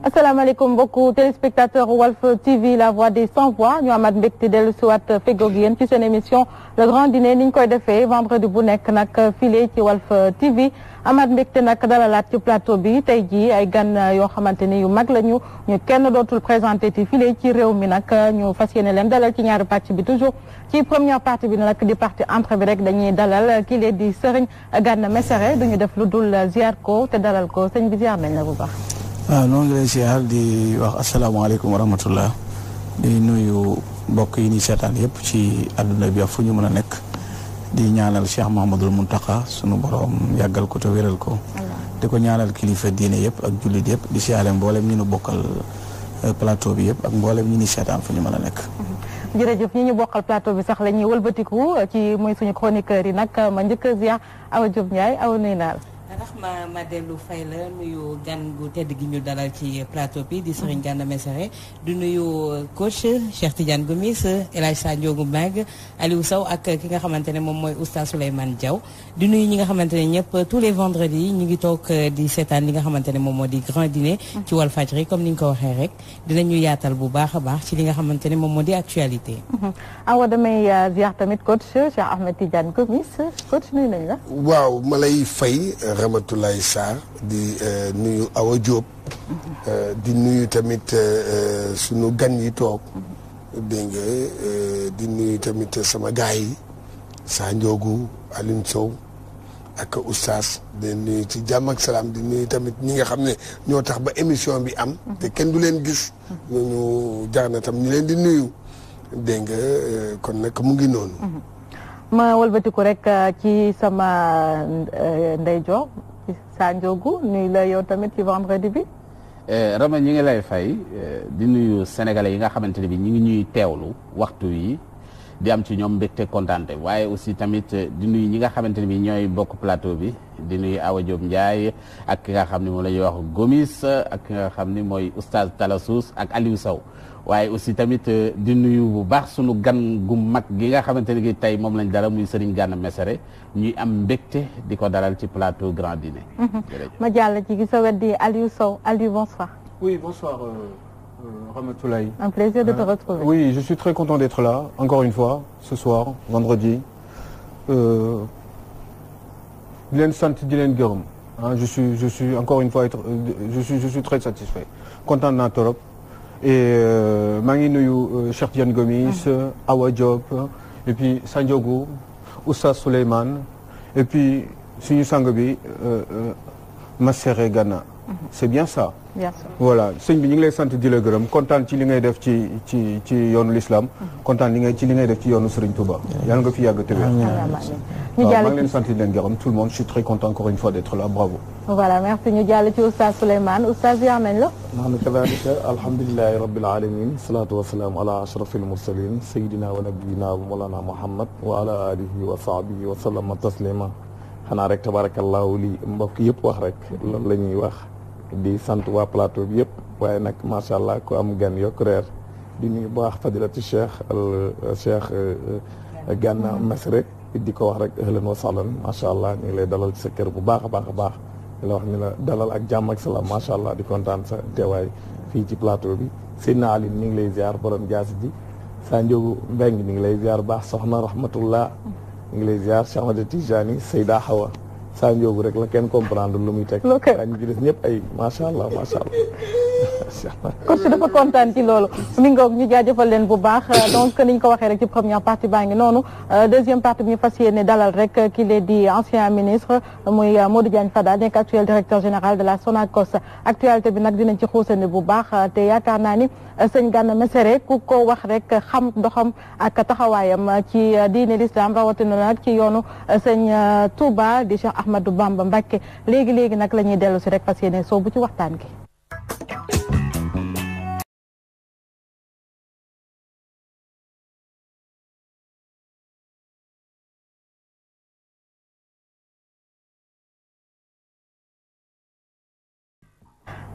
asalaamaaleykum mbokku téléspectateur Walf TV la voix des sans voix ñu amaat mbégte dellu si waat fegoog yéen ci seen émission le grand dîner ni ñu koy defee vendredi bu nekk nag file ci Walf TV amaat mbégte nag dalalaat ci plateau bi tey jii ay gan yoo xamante ni yu mag la ñu kenn dootul présenté ti file ci réew mi nag ñu fas yéene leen dalal ci ñaari pàcc bi toujours ci première partie bi nag di partie entrée bi rek dañuy dalal kii di Serigne Gana Messere duñu def lu dul ziar ko te dalal ko sëñ bi ziar nañ la bu baax. waaw noonu ngi lay ziar di wax asalaamaaleykum wa rahmatullah di nuyu mbokk yi ni seetaan yëpp ci àdduna bi ak fu ñu mën a nekk di ñaanal Cheikh Mahamadul Muntaka sunu borom yàggal ko te wéral ko di ko ñaanal kilifa diine yëpp ak jullit yëpp di siyaare mboolem ñu nu bokkal plateau bi yëpp ak mboolem ñu ni seetaan fu ñu mën a nekk. jërëjëf ñi ñu bokkal plateau bi sax la ñuy wëlbatiku ci muy suñu chroniqueur yi nag ma njëkk a ziar Awa Diop Ndiaye Awa nuyu naa la. ndax ma dellu fay la nuyu gan gu tedd gi ñu dalal ci plateau bi di Serigne Gana Messere di nuyu coach Cheikh Tidiane Gomis El Hadj Sandiogou Mag Aliou Sow ak ki nga xamante ne moom mooy Oustaz Souleymane Diaw di nuyu ñi nga xamante ne ñëpp tous les vendredis ñu ngi toog di seetaan li nga xamante ne moom moo di grand dîner ci Walfadjri comme ni ñu ko waxee rek dinañu yaatal bu baax a baax ci li nga xamante ne moom moo di actualité. awa damay ziar tamit coach Cheikh Ahmed Tidiane Gomis coach nuyu nañ la. waaw ma lay fay. Ramatoulaye Sarr di nuyu Awa Diop di nuyu tamit sunu gan yi toog dégg nga di nuyu tamit sama gaay yi Sandiogou Alioune Sow ak Oustaz di nuyu ci jàmm ak salaam di nuyu tamit ñi nga xam ne ñoo tax ba émission bi am te kenn du leen gis ñooñu jaar na tam ñu leen di nuyu dégg nga kon nag mu ngi noonu. ma wëlbatiku rek ci sama ndeyjoor Sandiogou nuyu la yow tamit ci vendredi bi. Rama ñi ngi lay fay di nuyu sénégalais yi nga xamante ne bi ñi ngi ñuy teewlu waxtu yi di am ci ñoom mbégte kontaante waaye aussi tamit di nuyu ñi nga xamante ne bi ñooy bokk plateau bi di nuyu Awa Diop Ndiaye ak ki nga xam ne moom la ñuy wax Gomis ak ki nga xam ni mooy Oustaz Talasous ak Aliou Sow. waaye aussi tamit di nuyu bu baax sunu gan gu mag gi nga xamante ne gi tey moom lañ dalal muy Serigne Gana Messere ñuy am mbégte di ko dalal ci plateau Grand Dîner. ma jàll ci sa wet di Aliou Sow Aliou bonsoir. Oui bonsoir Ramatoulaye. Un plaisir de te retrouver. Oui je suis très content d'être là encore une fois ce soir vendredi di leen sant di leen gërëm ah je suis encore une fois je suis très satisfait content naa trop. et maa ngi nuyu Cheikh Tidiane Gomis Awa Diop et puis Sandiogou Oustaz Souleymane et puis suñu sang bi Messere Gana c'est bien ça. bien sûr voilà sëñ bi ñu ngi lay sant di la gërëm kontaan ci li ngay def ci yoonu l'islam kontaan ci li ngay def ci yoonu Serigne Touba. yàlla nga fi yàgg te wér. ñu jàll maa ngi leen sant di leen gërëm tout le monde je suis très content encore une fois d'être là bravo. voilà merci ñu jàll ci Oustaz Souleymane Oustaz ziar nañ la. nahnu kadhalika alhamdulillahi rabbil alamin salatu wassalamu ala ashrafil mursalin sayyidina wa nabiyyina wa mawlana muhammad wa ala alihi wa sahbihi wa sallama taslima xanaa rek tabarakallahu li mbokk yëpp wax rek loolu la ñuy wax di sant waa plateau bi yëpp waaye nag macha allah ku am gan yokk reer di nuyu baax fadilati Cheikh Gana Messere di ko wax rek ahlan wa sahlan macha allah ñu ngi lay dalal ci sa kër bu baax a baax a baax di la wax ni la dalal ak jàmm ak salaam macha allah di kontaan sa teewaay fii ci plateau bi Seydina Ali ñu ngi lay ziar borom jaasi ji Sandiogou Mbeng ñu ngi lay ziar baax soxna rahmatullah ñu ngi lay ziar Cheikh Ahmad Tijani Seyda Hawa Sandiogou rek la kenn comprendre lu muy teg. waaye ñu ci des ñëpp ay macha allah macha allah. coach dafa kontaan ci loolu mi ngoog ñu jaajëfal leen bu baax donc niñ ko waxee rek ci première partie baa ngi noonu deuxième partie bi ñu fas yéene dalal rek ki lee di ancien ministre muy Modou Diagne Fada nekk actuel directeur général de la Sonacos actualité bi nag dinañ ci xuusandi bu baax te yaakaar naa ni sëñ Gana Messere ku ko wax rek xam doxam ak taxawaayam ci diine l'islam rawatina nag ci yoonu sëñ Touba di Cheikh Ahmadou Bamba Mbacké léegi nag la ñuy dellu si rek fas yéene soobu ci waxtaan gi.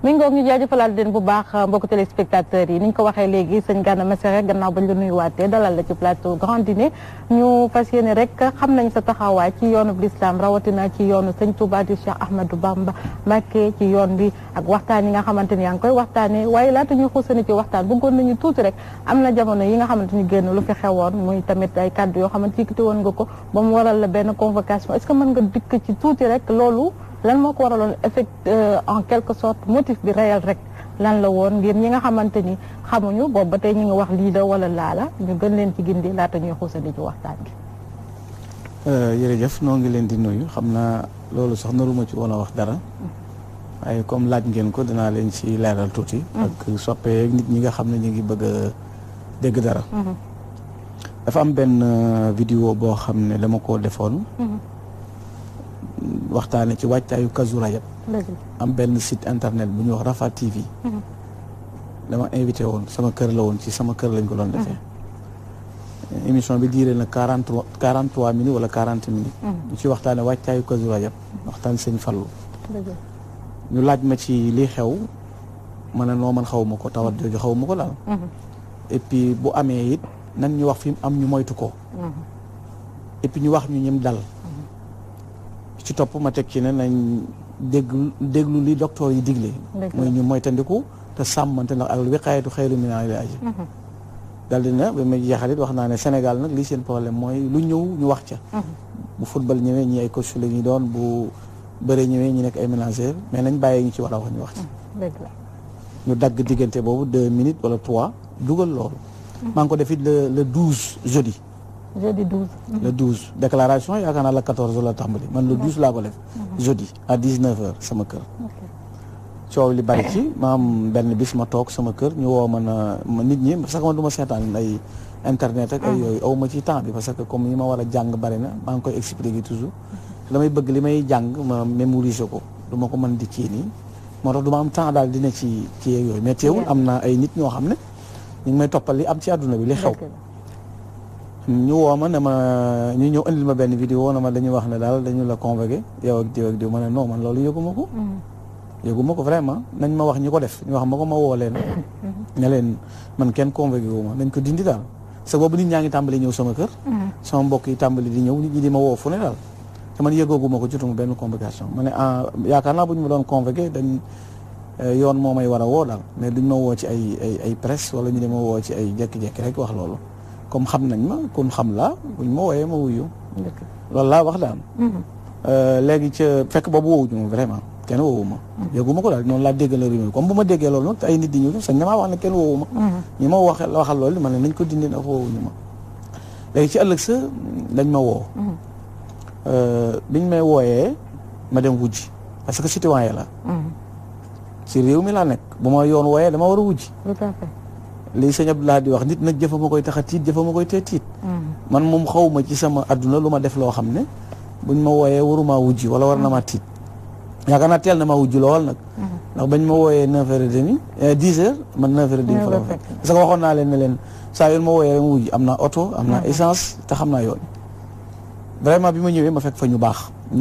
mi ngoog ñu jaajëfalaat leen bu baax mbokku téléspectateurs yi ni ñu ko waxee léegi sëñ Gana Messere gannaaw bañ la nuyuwaatee dalal la ci plateau Grand Dîner ñu fas yéene rek xam nañ sa taxawaay ci yoonu l'islam rawatina ci yoonu sëñ Touba di Cheikh Ahmadou Bamba Mbacké ci yoon bi ak waxtaan yi nga xamante ni yaa ngi koy waxtaanee waaye laata ñuy xuusani ci waxtaan bëggoon nañu tuuti rek am na jamono yi nga xamante ni génn lu fi xewoon muy tamit ay kàddu yoo xamante yëkkati woon nga ko ba mu waral la benn convocation est-ce que mën nga dikk ci tuuti rek loolu lan moo ko waraloon effect en quelque sorte motif bi réel rek lan la woon ngir ñi nga xamante ni xamuñu boobu ba tey ñu ngi wax lii la wala laala ñu gën leen ci gindi laata ñuy xuusandi ci waxtaan bi. jërëjëf noo ngi leen di nuyu xam naa loolu sax naruma ci woon a wax dara waaye comme laaj ngeen ko dinaa leen ci leeral tuuti. ak soppee nit ñi nga xam ne ñu ngi bëgg a dégg dara. dafa am benn vidéo boo xam ne dama koo defoon. waxtaane ci wàccaayu Kazu Rajab am benn site internet bu ñuy wax Rafa TV dama invité woon sama kër la woon ci sama kër lañ ko doon defee émission bi diire na 43 minutes wala 40 minutes ñu ci waxtaane wàccaayu Kazu Rajab waxtaan sëñ Fallu ñu laaj ma ci li xew ma ne noo man xaw ma ko tawat jooju xaw ma ko daal et puis bu amee it nan ñu wax fi am ñu moytu ko et puis ñu wax ñu ñim dal ci topp ma teg ci ne nañ déglu li docteur yi digle mooy ñu moytandiku te sàmmante ndax al wiqaayatu xayru min al-ilaaj dal dina ba may jeexalit wax naa ne Sénégal nag lii seen problème mooy lu ñëw ñu wax ca bu football ñëwee ñi ay coach la ñuy doon bu bëree ñëwee ñi nekk ay ménagère mais nañ bàyyee ñu ci war a wax ñu wax ci ñu dagg diggante boobu 2 minutes wala 3 dugal loolu maa ngi ko def it le 12 jeudi le 12 déclaration yaakaar naa la 14 la tàmbali man le 12 laa ko def jeudi à 19h sama kër coow li bari ci ma am benn bis ma toog sama kër ñu woo ma nit ñi sax man du ma seetaan ay internet ak ay yooyu aw ma ci temps bi parce que comme yi ma war a jàng bari na maa ngi koy expliquer toujours damay bëgg li may jàng ma mémoriser ko du ma ko mën di kii nii moo tax du ma am temps daal dina ci kii ak yooyu mais teewul am na ay nit ñoo xam ne ñu ngi may toppal li am ci àdduna bi li xew ñu woo ma ne ma ñu ñëw indil ma benn vidéo na ma dañuy wax ne daal dañu la convoqué yow ak diw ma ne non man loolu yëguma ko vraiment nañ ma wax ñi ko def ñu wax ma ko ma woo leen ne leen man kenn convoqué wu ma nañ ko dindi daal parce que boobu nit ñaa ngi tàmbali ñëw sama kër sama mbokk yi tàmbali di ñëw nit ñi di ma woo fu ne daal te man yëgooguma ko jotuma benn convocation ma ne yaakaar naa bu ñu ma doon convoqué dañ yoon moo may war a woo daal mais duñ ma woo ci ay presse wala ñu di ma woo ci ay jekki-jekki rek wax loolu comme xam nañ ma kun xam laa buñ ma wooyee ma wuyu loolu laa wax daal léegi ca fekk boobu woowuñu ma vraiment kenn woowu ma yëguma ko daal noonu laa déggal réew comme bu ma déggee loolu nag te ay nit di ñëw sax damaa wax ne kenn woowu ma ñi ma waxal loolu ma ne nañ ko dindi ndax woowuñu ma léegi ci ëllëg sa dañ ma woo biñ may wooyee ma dem wujji parce que citoyen la ci réew mi laa nekk bu ma yoon wooyee dama war a wujji lii sëñ Abdoulaye di wax nit nag jëfa ma koy tax a tiit jëfa ma koy tee tiit man moom xawma ci sama adduna lu ma def loo xam ne buñ ma wooyee waruma wujji wala war na ma tiit yaakaar naa teel na ma wujji lool nag ndax bañ ma wooyee 9h30 10h man 9h30 fa la fekk parce que waxoon naa leen ne leen saa yoon ma wooyee rek ma wujji am naa oto am naa essence te xam naa yoon vraiment bi ma ñëwee ma fekk fa ñu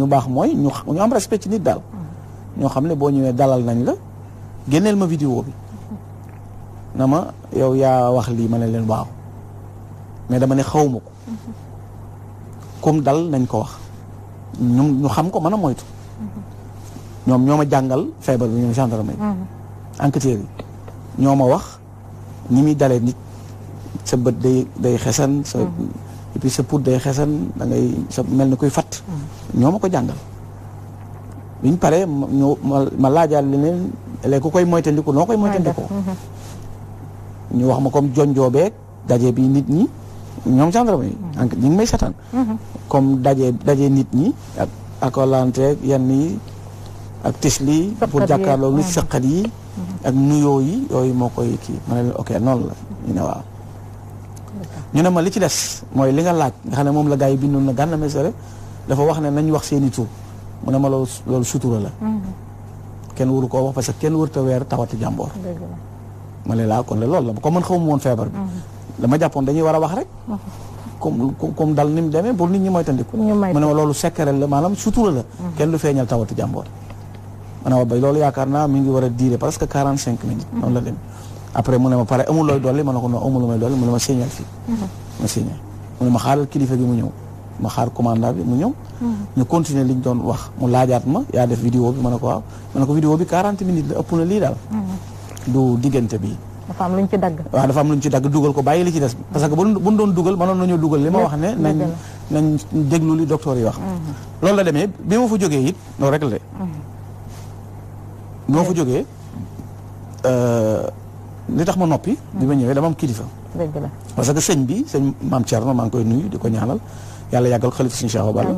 baax mooy ñu am respect ci nit daal ñoo xam ne boo ñëwee dalal nañ la génneel ma vidéo bi na ma yow yaa wax lii ma ne leen waaw mais dama ne xawma ko comme dal nañ ko wax ñu xam ko mën a moytu ñoom ñoo ma jàngal feebar bi ñoom gendarme yi enquêteurs yi ñoo ma wax ñi muy dalee nit sa bët day xesan sa et puis sa put day xesan da ngay sa mel ni koy fatt ñoo ma ko jàngal biñ paree ma laajaal leneen léegi ku koy moytandiku noo koy moytandikoo ñu wax ma comme jonjoobeeg daje bi nit ñi ñoom gendarme yi ñu ngi may setaan comme daje nit ñi ak akolanteeg yenn yi ak tisli pour jàkkaarloo nit sëqat yi ak nuyoo yi yooyu moo koy kii ma ne leen ok noonu la ñu ne waaw ñu ne ma li ci des mooy li nga laaj nga xam ne moom la gars yi bindoon na Gana Messere dafa wax ne nañ wax seeni tur mu ne ma loolu sutura la kenn waru koo wax parce que kenn warut a weer tawati jàmboor ma ne laa kon la loolu la comme man xaw ma woon feebar bi dama jàppoon dañuy war a wax rek comme dal ni mu demee pour nit ñi mooy tandiku mu ne ma loolu secret la maanaam sutura la kenn du feeñal tawati jàmboor ma ne ma bay loolu yaakaar naa mi ngi war a diire presque 45 minutes noonu la dem après mu ne ma pare amul looy dolli ma ne ko non amul lu may dolli mu ne ma signal fii ma signé mu ne ma xaaral kilifa gi mu ñëw ma xaar commandant bi mu ñëw ñu continuer liñ doon wax mu laajaat ma yaa def vidéo bi ma ne ko waaw ma ne ko vidéo bi 40 minutes la ëpp na lii daal du diggante bi dafa am luñ ci dagg waaw dafa am luñ ci dagg dugal ko bàyyi li ci des parce que buñ doon dugal mënoon nañoo dugal li ma wax ne nañ déglu li docteur yi wax loolu la demee bi ma fa jógee it loolu rek la de bi ma fa jógee li tax ma noppi bi ma ñëwee dama am kilifa dëgg la parce que sëñ bi sëñ maam Thierno maa ngi koy nuyu di ko ñaanal yàlla yàggal xalifa sëñ Cheikh Awa Balla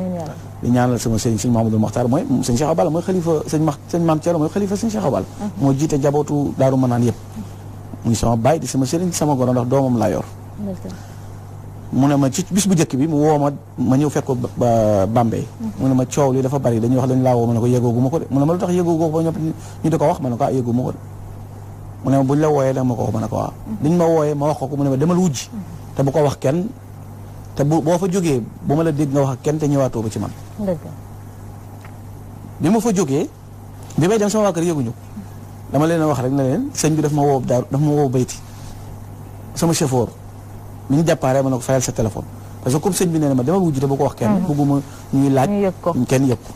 di ñaanal sama sëñ sëñ Mahamadou Mokhtar mooy sëñ Cheikh Awa Balla mooy xalifa sëñ maam Thierno mooy xalifa sëñ Cheikh Awa Balla moo jiite jabootu Daaru Manaan yëpp muy sama baay di sama sëriñ sama goro ndax doomam laa yor mu ne ma ci bis bu njëkk bi mu woo ma ñëw fekk ko Bambey mu ne ma coow li dafa bari dañuy wax dañ laa woo ma ne ko yëgoogu ma ko de mu ne ma lu tax yëgoogu ko ba ñëpp ñu di ko wax ma ne ko yëgu ma ko de mu ne ma buñ la wooyee da ma ko wax ma ne ko waaw diñ ma wooyee ma wax ko mu ne ma demal wujji te bu ko wax kenn te boo fa jógee bu ma la dégg nga wax ak kenn te ñëwaatoo ba ci man bi ma fa jógee bi may dem sama waa kër yëguñu dama leen a wax rek ne leen sëñ bi daf ma woo bayti sama chauffeur mi ñu déparé ma ne ko fayal sa téléphone parce que comme sëñ bi nee na ma demal wujji te bu ko wax kenn bëgguma ñuy laaj kenn yëg ko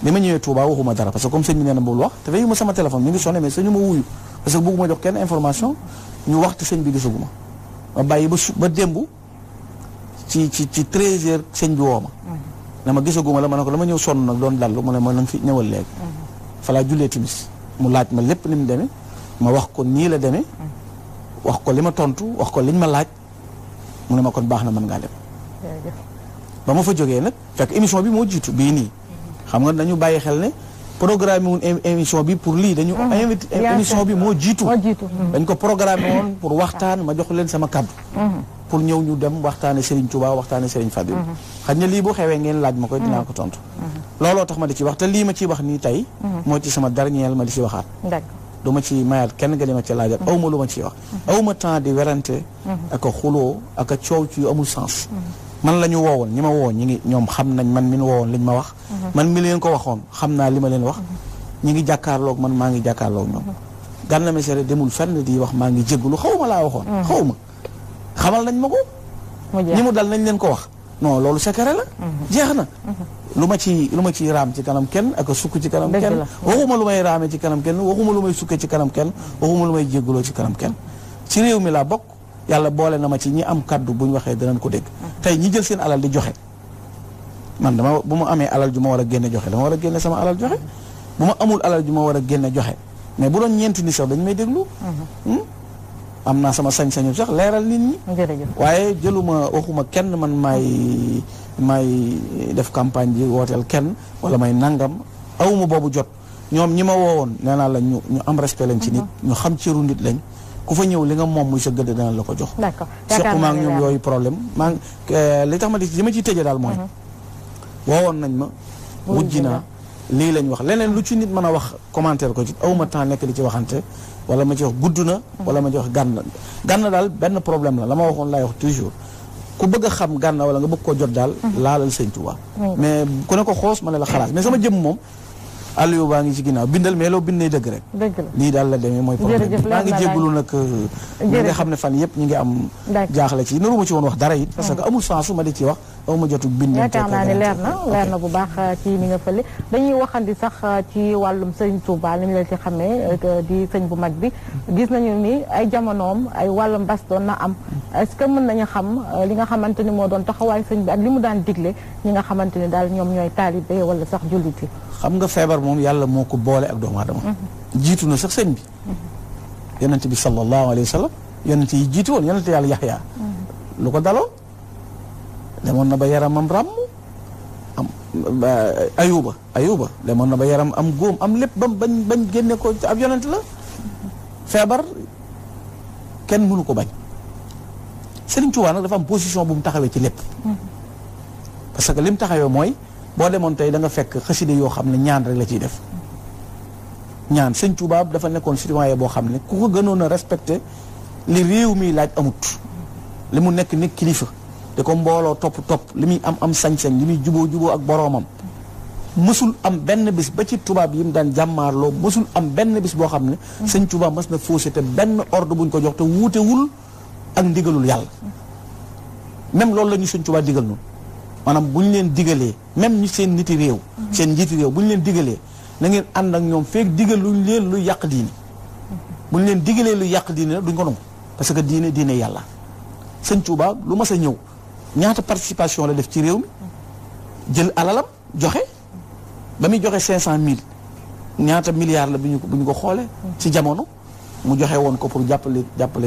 bi ma ñëwee Touba waxuma dara parce que comme sëñ bi nee na bul wax te fayu ma sama téléphone mi ngi sonné mais sëñu ma wuyu parce que bëgguma jox kenn information ñu waxtu sëñ bi gisaguma ma bàyyi ba démb ci 13h sëñ bi woo ma ne ma gisaguma la ma ne ko dama ñëw sonn nag doon dallu mu ne ma nanga fi ñëwal léegi fa laa jullee timis mu laaj ma lépp ni mu demee ma wax ko nii la demee wax ko li ma tontu wax ko liñ ma laaj mu ne ma kon baax na mën ngaa dem ba ma fa jógee nag fekk émission bi moo jiitu bii nii xam nga dañu bàyyi xel ne programme woon émission bi pour lii dañu invité émission bi moo jiitu dañ ko programme woon pour waxtaan ma jox leen sama kaddu pour ñëw ñu dem waxtaane Serigne Touba waxtaane Serigne Fadil xaj na lii bu xewee ngeen laaj ma koy dinaa ko tontu looloo tax ma di ci wax te lii ma ciy wax nii tey moo ci sama dernier ma di ci waxaat du ma ci mayaat kenn nga li ma ci laajat aw ma lu ma ciy wax aw ma temps di werante ak a xuloo ak a coow ci yu amul sens man la ñu woowoon ñi ma woo ñi ngi ñoom xam nañ man mi nu woowoon liñ ma wax man mi leen ko waxoon xam naa li ma leen wax ñi ngi jàkkaarloog man maa ngi jàkkaarloog ñoom Gana Messere demul fenn di wax maa ngi jégalu xaw ma laa waxoon xaw ma xamal nañ ma ko ñi mu dal nañ leen ko wax non loolu secret la jeex na lu ma ci raam ci kanam kenn ak a sukk ci kanam kenn waxuma lu may raame ci kanam kenn waxuma lu may sukke ci kanam kenn waxuma lu may jégaloo ci kanam kenn ci réew mi laa bokk yàlla boole na ma ci ñi am kaddu bu ñu waxee danañ ko dégg tey ñi jël seen alal di joxe man dama bu ma amee alal ju ma war a génne joxe dama war a génne sama alal joxe bu ma amul alal ju ma war a génne joxe mais bu doon ñeenti ni sax dañu may déglu am naa sama sañ-sañu sax leeral nit ñi waaye jëluma waxuma kenn man maay def campagne bi wooteel kenn wala may nangam awuma boobu jot ñoom ñi ma woowoon nee naa la ñu am respect lañ ci nit ñu xam cëru nit lañ ku fa ñëw li nga moom muy sa gëdd dana la ko jox sequma ak ñoom yooyu problème maa li tax ma li ma ciy tëjee daal mooy woowoon nañ ma wujji naa lii lañ wax leneen lu ci nit mën a wax commentaire ko ci awma temps nekk di ci waxante wala ma ci wax gudd na wala ma ci wax gànn daal benn problème la ma waxoon laay wax toujours ku bëgg a xam Gana wala nga bëgg koo jot daal laalal Sëñ Tuubaa mais ku ne ko xoos ma ne la xalaas mais sama jëm moom Aliou baa ngi ci ginnaaw bindal mais loo bindee dëgg rek lii daal la demee mooy problème maa ngi jéggalu nag ñi nga xam ne fan yëpp ñi ngi am jaaxle ci naru ma ci woon wax dara it parce que amul sens su ma di ci wax aw ma jotu bind yaakaar naa ne leer na bu baax ci ni nga fële dañuy waxandi sax ci wàllum sëñ Touba li ñu la ci xamee di sëñ bu mag bi gis nañu ni ay jamonoom ay wàllum mbas doon na am est-ce que mën nañu xam li nga xamante ni moo doon taxawaay sëñ bi ak li mu daan digle ñi nga xamante ni daal ñoom ñooy taalibe wala sax jullit yi xam nga feebar moom yàlla moo ko boole ak doomu aadama jiitu na sax sëñ bi yonent bi sallallahu alayhi wa sallam yonent yi jiitu woon yonent yàlla Yaxya lu ko daloo demoon na ba yaramam ràmm am ayuba demoon na ba yaram am góom am lépp bañ génne ko ab yonent la feebar kenn mënu ko bañ Sëriñ Tuubaa nag dafa am position bu mu taxawee ci lépp parce que li mu taxawee mooy boo demoon tey da nga fekk xaside yoo xam ne ñaan rek la ciy def ñaan Sëriñ Tuubaa dafa nekkoon citoyen boo xam ne ku ko gënoon a respecté li réew mi laaj amut li mu nekk kilifa te ko mbooloo topp li muy am sañ-sañ li muy juboo ak boroomam mësul am benn bis ba ci tubaab yi mu daan jàmmaarloo mësul am benn bis boo xam ne sëñ Tuubaa mas na faussé te benn ordre buñ ko jox te wuutewul ak ndigalul yàlla même loolu la ñu sëñ Tuubaa digal noonu maanaam bu ñu leen digalee même ñi seen niti réew seen njiiti réew bu ñu leen digalee na ngeen ànd ak ñoom feek digaluñ leen lu yàq diine bu ñu leen digalee lu yàq diine duñ ko nangu parce que diine yàlla sëñ Tuubaa lu mas a ñëw ñaata participation la def ci réew mi jël alalam joxe ba muy joxe 500000 ñaata milliards la bu ñu ko xoolee ci jamono mu joxe woon ko pour jàppale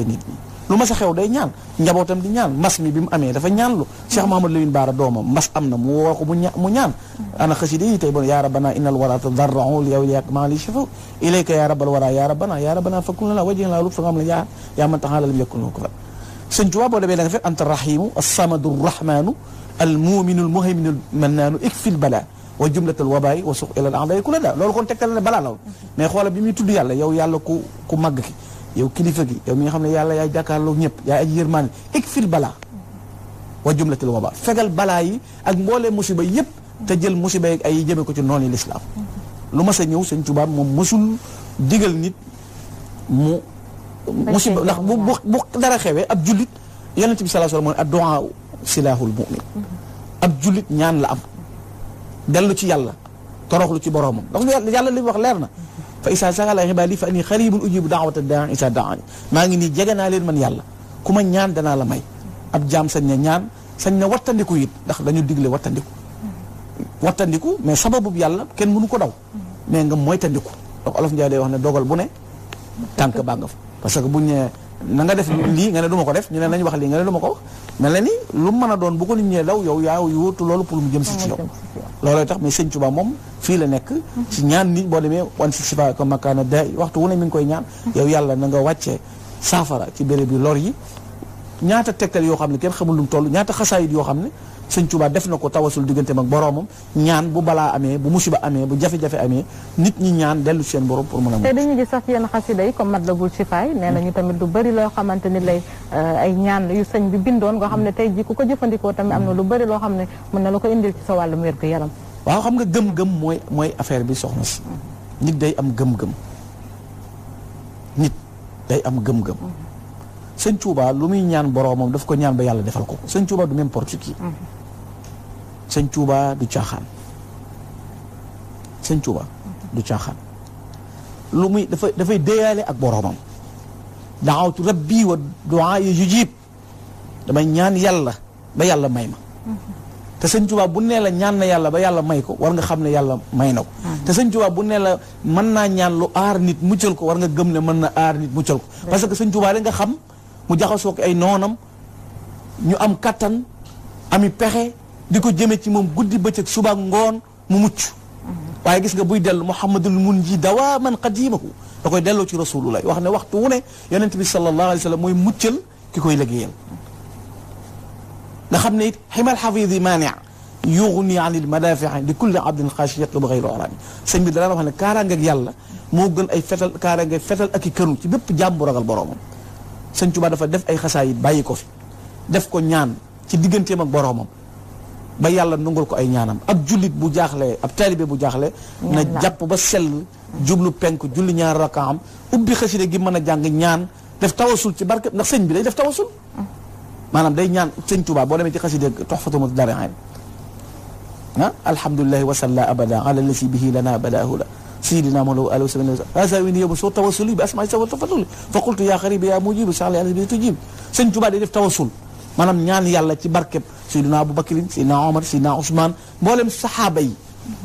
nit ñi lu mas a xew day ñaan njabootam di ñaan mbas mi bi mu amee dafa ñaan lu Cheikh Mahamadou Lamine Bara doomam mbas am na mu woo ko mu ñaan ana xasida yi tey bon yaa rabbana innal wara tadarra'u li awliyaak ma li shafa ilayka yaa rabbal wara yaa rabbana fakun lana wajhin la lu fa nga xam ne yaa man taxaala lam yakun ko fa sëñ Tuubaa boo demee da nga fekk anta rahimu as-samadu rahmanu al-mu'minu al-muhayminu al-mannaanu ikfil bala wa jumlatal wabaay wa suq ilal a'daa ku la daa loolu kon tegtal ne balaa loolu mais xoola bi muy tudd yàlla yow yàlla ku màgg ki yow kilifa gi yow mi nga xam ne yàlla yaay jàkkaarloo ñëpp yaay aji yërmaane ikfil balaa wa jumlatal wabaa fegal balaa yi ak mboolee musiba yëpp te jël musiba yi ay jëme ko ci noonu lislaam lu mas a ñëw sëñ Tuubaa moom mësul digal nit mu musiba ndax bu dara xewee ab jullit yonent bi sallallahu alayhi wasallam mooy ad-du'aa silaahul mu'min ab jullit ñaan la am dellu ci yàlla toroxlu ci boroomam ndax yàlla li mu wax leer na fa isaa sa'ala ibaadi fa anni xaribun ujibu da'wata daa'i isaa da'ani maa ngi nii jege naa leen man yàlla ku ma ñaan danaa la may ab jaam sañ na ñaan sañ na wattandiku it ndax dañu digle wattandiku mais sababu yàlla kenn mënu ko daw mais nga moytandiku donc olof Njaay day wax ne dogal bu ne tànk baa nga fa parce que buñ ne na nga def lii nga ne du ma ko def ñu ne nañ wax lii nga ne du ma ko wax mel na ni lu mën a doon bu ko nit ñee daw yow yaa yóotu loolu pour mu jëm si ci yow loolooy tax mais sëñ Tuubaa moom fii la nekk ci ñaan nit boo demee wan si sifa ko makaana day waxtu wu ne mi ngi koy ñaan yow yàlla na nga wàccee saafara ci béréb bi lor yi ñaata tegtal yoo xam ne kenn xamul lu mu toll ñaata xasaayit yoo xam ne sëñ Tuubaa def na ko tawasul digganteem ak boroomam ñaan bu balaa amee bu musiba amee bu jafe-jafe amee nit ñi ñaan dellu seen borom pour mën a te dañuy gis sax ci yenn xasida yi comme Matlabul Chifaay nee nañu tamit lu bëri loo xamante ni lay ay ñaan yu sëñ bi bindoon nga xam ne tey ji ku ko jëfandikoo tamit am na lu bëri loo xam ne mën na la ko indil ci sa wàllum wér gu yaram waaw xam nga gëm-gëm mooy affaire bi soxna si nit day am gëm-gëm sëñ Tuubaa lu muy ñaan boroomam daf ko ñaan ba yàlla defal ko sëñ Tuubaa du n'importe qui sëñ Tuubaa du caaxaan lu muy dafay déyaale ak boroomam daawatu rabbi wa du'a yujib damay ñaan yàlla ba yàlla may ma te sëñ Tuubaa bu nee la ñaan na yàlla ba yàlla may ko war nga xam ne yàlla may na ko te sëñ Tuubaa bu nee la mën naa ñaan lu aar nit muccal ko war nga gëm ne mën na aar nit muccal ko parce que sëñ Tuubaa da nga xam mu jaxasoo ko ay noonam ñu am kattan ami pexe di ko jëme ci moom guddi bëccëg suba ngoon mu mucc waaye gis nga buy dellu muhammadul munji dawaaman qadimahu da koy delloo ci rasulullah wax ne waxtu wu ne yonent bi sallallahu alayhi wa sallam mooy muccal ki koy liggéeyal nga xam ne it ximal xafidi maani yughni anil madafii di kulli abdin xaashi yatlubu ghayra orani sëñ bi dara wax ne kaaraangeeg yàlla moo gën ay fetal kaaraangeeg fetal ak i kënu ci bépp jàmm bu ragal boroomam sëñ Tuubaa dafa def ay xasaayit bàyyi ko fi def ko ñaan ci digganteem ak boroomam ba yàlla nangul ko ay ñaanam ab jullit bu jaaxlee ab taalibe bu jaaxlee na jàpp ba sell jublu penk julli ñaar rakaam ubbi xasida gi mën a jàng ñaan def tawasul ci barke ndax sëñ bi day def tawasul maanaam day ñaan sëñ Tuubaa boo demee ci xasida Tuhfatul Mutadari'in alhamdulillahi wa salla abada ala lasi bihi lana badahula سيدنا مولو ألو سبحانه هذا وين يوم صوت توصلي بأسماء سوى تفضل فقلت يا خريب يا مجيب سالي على بيت تجيب سن Tuubaa day def tawasul maanaam ñaan yàlla ci barkeb Seydina Abubakar Seydina Omar Seydina Ousmane mboolem saxaaba yi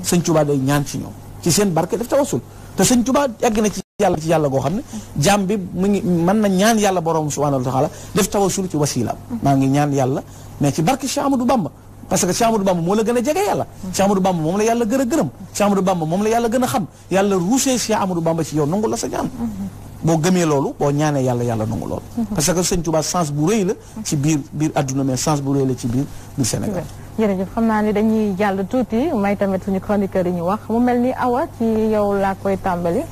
sëñ Tuubaa day ñaan ci ñoom ci seen barke def tawasul te sëñ Tuubaa yàgg na ci yàlla goo xam ne jaam bi mu ngi mën na ñaan yàlla borom subhanahu wa taala def tawasul ci wasilaam maa ngi ñaan yàlla mais ci barke Cheikh Amadou Bamba parce que Cheikh Amadou Bamba moo la gën a jege yàlla Cheikh Amadou Bamba moom la yàlla gën a gërëm Cheikh Amadou Bamba moom la yàlla gën a xam yàlla ruusee Cheikh Amadou Bamba ci yow nangu la sa ñaan boo gëmee loolu boo ñaanee yàlla nangu loolu parce que sëñ Tuubaa sens bu rëy la ci biir adduna mais sens bu rëy la ci biir Sénégal jërëjëf xam naa ni dañuy jàll tuuti may tamit suñu chroniqueur yi ñu wax mu mel ni Awa ci yow laa koy tàmbali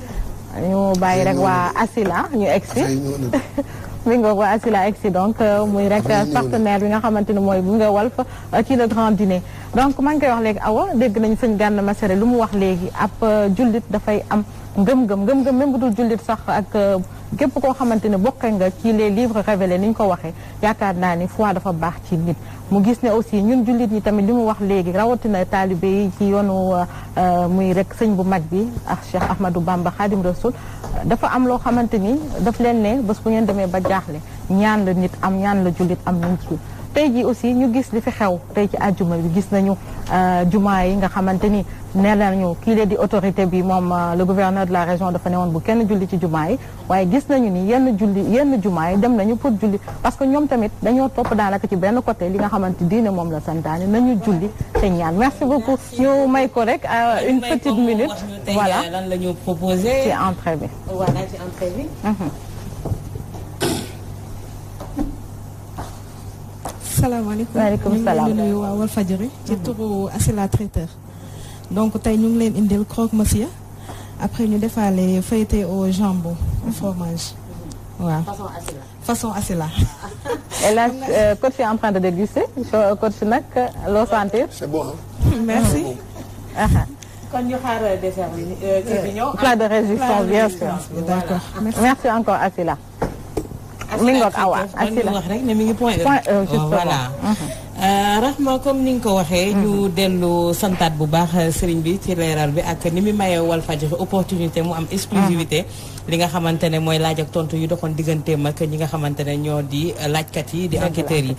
ñu bàyyi rek waa Asila ñu egsi mi nga waa Asila egsi donc muy rek partenaire bi nga xamante ni mooy bu nga Walf ci le grand dîner donc maa ngi koy wax léegi Awa dégg nañu sëñ Gana Messere lu mu wax léegi ab jullit dafay am ngëm-ngëm même bu dul jullit sax ak képp koo xamante ne bokk nga ci les livres révélés ni ñu ko waxee yaakaar naa ni foi dafa baax ci nit mu gis ne aussi ñun jullit ñi tamit li mu wax léegi rawatina taalibe yi ci yoonu muy rek sëñ bu mag bi ak Cheikh Ahmadou Bamba Khadim Rasoul dafa am loo xamante ni daf leen ne bés bu ngeen demee ba jaaxle ñaan la nit am ñaan la jullit am nañ ci tey jii aussi ñu gis li fi xew tey ci àjjuma bi gis nañu jumaa yi nga xamante ni nee nañu kii lee di autorité bi moom le gouverneur de la région dafa ne woon bu kenn julli ci jumaa yi waaye gis nañu ni yenn jumaa yi dem nañu pour julli parce que ñoom tamit dañoo topp daanaka ci benn côté li nga xamante diine moom la santaane nañu julli te ñaan merci beaucoup ñu may ko rek une petite minute voilà lan la ñu proposé ci entrée bi voilà ci entrée bi salaamaaleykum waaleykum salaam ñu ngi leen di nuyu waa Walfadjri ci turu Asila traiteur donc tey ñu ngi leen indil croque monsieur après ñu defaale feuilleté au jambon au fromage waaw façon Asila et là coach est en train de déguster coach nag loo sentir c'est bon merci kon ñu xaar dessert bi bi ñëw plat de résistance bien sûr d'accord merci encore Asila mi ngi Awa Asila wax rek ne mi ngi point voilà Rahma comme ni nga ko waxee ñu dellu santaat bu baax sëriñ bi ci leeral bi ak ni mu mayee Walfadjri opportunité mu am exclusivité li nga xamante ne mooy laaj ak tontu yu doxoon digganteem ak ñi nga xamante ne ñoo di laajkat yi di enquêteurs yi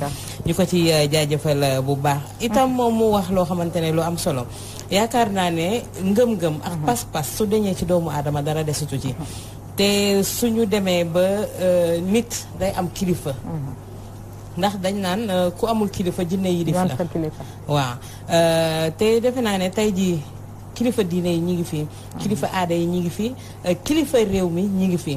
ñu ko ci jaajëfal bu baax itam moom mu wax loo xamante ne lu am solo yaakaar naa ne ngëm-ngëm ak pas-pas su deñee ci doomu aadama dara desutu ci te suñu demee ba nit day am kilifa ndax dañ naan ku amul kilifa jinne yi dif la waaw te defe naa ne tey jii kilifa diine yi ñi ngi fi kilifa aada yi ñi ngi fi kilifa réew mi ñi ngi fi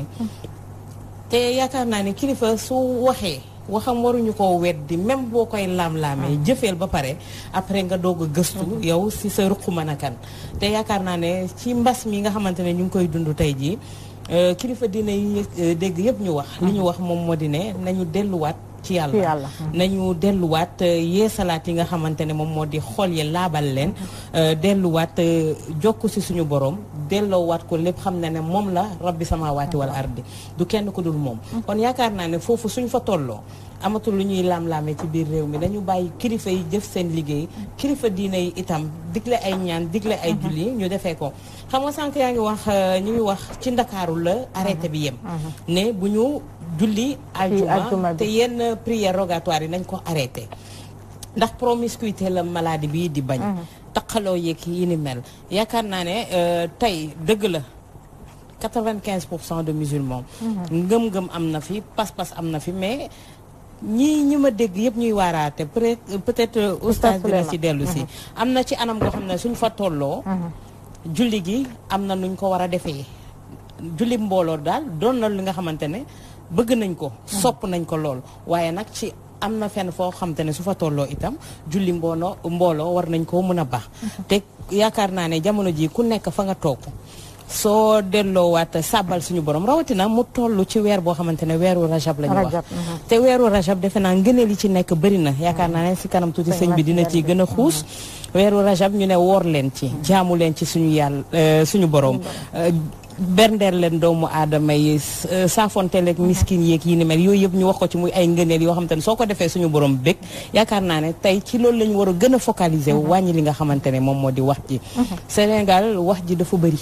te yaakaar naa ne kilifa su waxee waxam waruñu koo weddi même boo koy laam-laamee jëfeel ba pare après nga doog a gëstu yow si sa ruq mën a kan te yaakaar naa ne ci mbas mi nga xamante ne ñu ngi koy dund tey jii kilifa diine yi dégg yëpp ñu wax li ñu wax moom moo di ne nañu delluwaat ci yàlla nañu delluwaat yeesalaat yi nga xamante ne moom moo di xol yi laabal leen delluwaat jokk si suñu borom delloowaat ko lépp xam na ne moom la rabbi samaawaati wal ardi du kenn ku dul moom kon yaakaar naa ne foofu suñ fa tolloo amatul lu ñuy laam-laamee ci biir réew mi dañu bàyyi kilifa yi jëf seen liggéey kilifa diine yi itam digle ay ñaan digle ay julli ñu defee ko xam nga sànq yaa ngi wax ñu ngi wax ci ndakaaru la arrêté bi yem ne bu ñu julli aljuma te yenn prière rogatoire yi nañ ko arrêté ndax promiscuité la maladie bi di bañ taqaloo yeeg yi ni mel yaakaar naa ne tey dëgg la 95% de musulmans ngëm-ngëm am na fi pas-pas am na fi mais ñi ma dégg yëpp ñuy waaraate peut-être oustaz dina ci dellu si am na ci anam goo xam ne suñ fa tolloo julli gi am na nuñ ko war a defee julli mbooloo daal doon na li nga xamante ne bëgg nañ ko sopp nañ ko lool waaye nag ci am na fenn foo xamante ne su fa tolloo itam julli mbooloo war nañ koo mën a baax te yaakaar naa ne jamono ji ku nekk fa nga toog soo delloowaat sàbbal suñu borom rawatina mu toll ci weer boo xamante ne weeru rajab la ñu wax te weeru rajab defe naa ngëneel yi ci nekk bëri na yaakaar naa ne si kanam tuuti sëñ bi dina ci gën a xuus weeru rajab ñu ne woor leen ci jaamu leen ci suñu yàlla suñu borom berndeel leen doomu aadama yi saafonte leeg miskin yeeg yi ni mel yooyu yëpp ñu wax ko ci muy ay ngëneel yoo xamante ne soo ko defee suñu borom bég yaakaar naa ne tey ci loolu la ñu war a gën a focaliser wu wàññi li nga xamante ne moom moo di wax ji Sénégal wax ji dafa bëri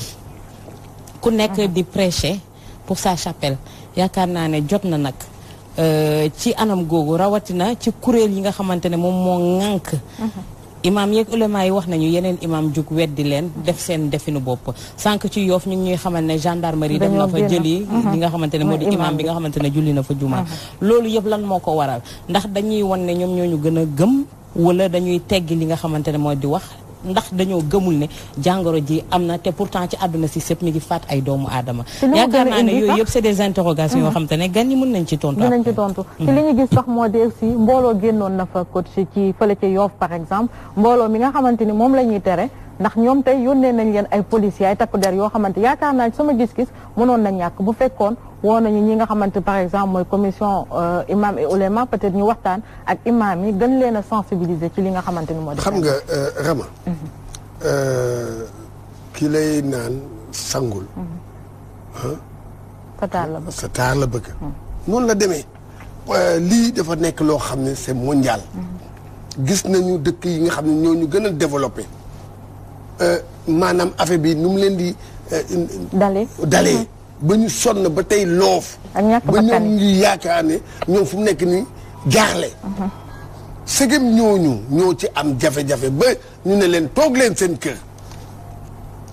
ku nekk di prêcher pour sa chapelle yaakaar naa ne jot na nag ci anam googu rawatina ci kuréel yi nga xamante ne moom moo ŋànk imaam yeeg ulama yi wax nañu yeneen imaam jug weddi leen def seen definu bopp sànq ci Yoff ñu ngi ñuy xamal ne gendarmerie dem na fa jëli li nga xamante ne moo di imaam bi nga xamante ne julli na fa juma loolu yëpp lan moo ko waral ndax dañuy wan ne ñoom ñoo ñu gën a gëm wala dañuy teggi li nga xamante ne moo di wax ndax dañoo gëmul ne jàngoro ji am na te pourtant ci àdduna si sëpp mi ngi faat ay doomu aadama yaakaar naa ne yooyu yëpp c'est des interrogations yoo xam te ne gan ñi mën nañ ci tontu ci li ñu gis sax moo di aussi mbooloo génnoon na fa coach ci fële ci Yoff par exemple mbooloo mi nga xamante ni moom la ñuy tere ndax ñoom tey yónnee nañ leen ay policiers ay takku der yoo xamante yaakaar naa sama gis-gis mënoon na ñàkk bu fekkoon woo nañu ñi nga xamante par exemple mooy commission imam et ouléma peut-être ñu waxtaan ak imam yi gën leen a sensibiliser ci li nga xamante ni moo di. xam nga Rama. ki lay naan sangul. sa taar la bëgg. noonu la demee. lii dafa nekk loo xam ne c'est mondial. gis nañu dëkk yi nga xam ne ñoo ñu gën a développé maanaam affaire bi nu mu leen di. dalee ba ñu sonn ba tey loof. ba ñoom ñu yaakaar ne ñoom fu mu nekk nii jaaxle. sëgëm ñoo ci am jafe-jafe ba ñu ne leen toog leen seen kër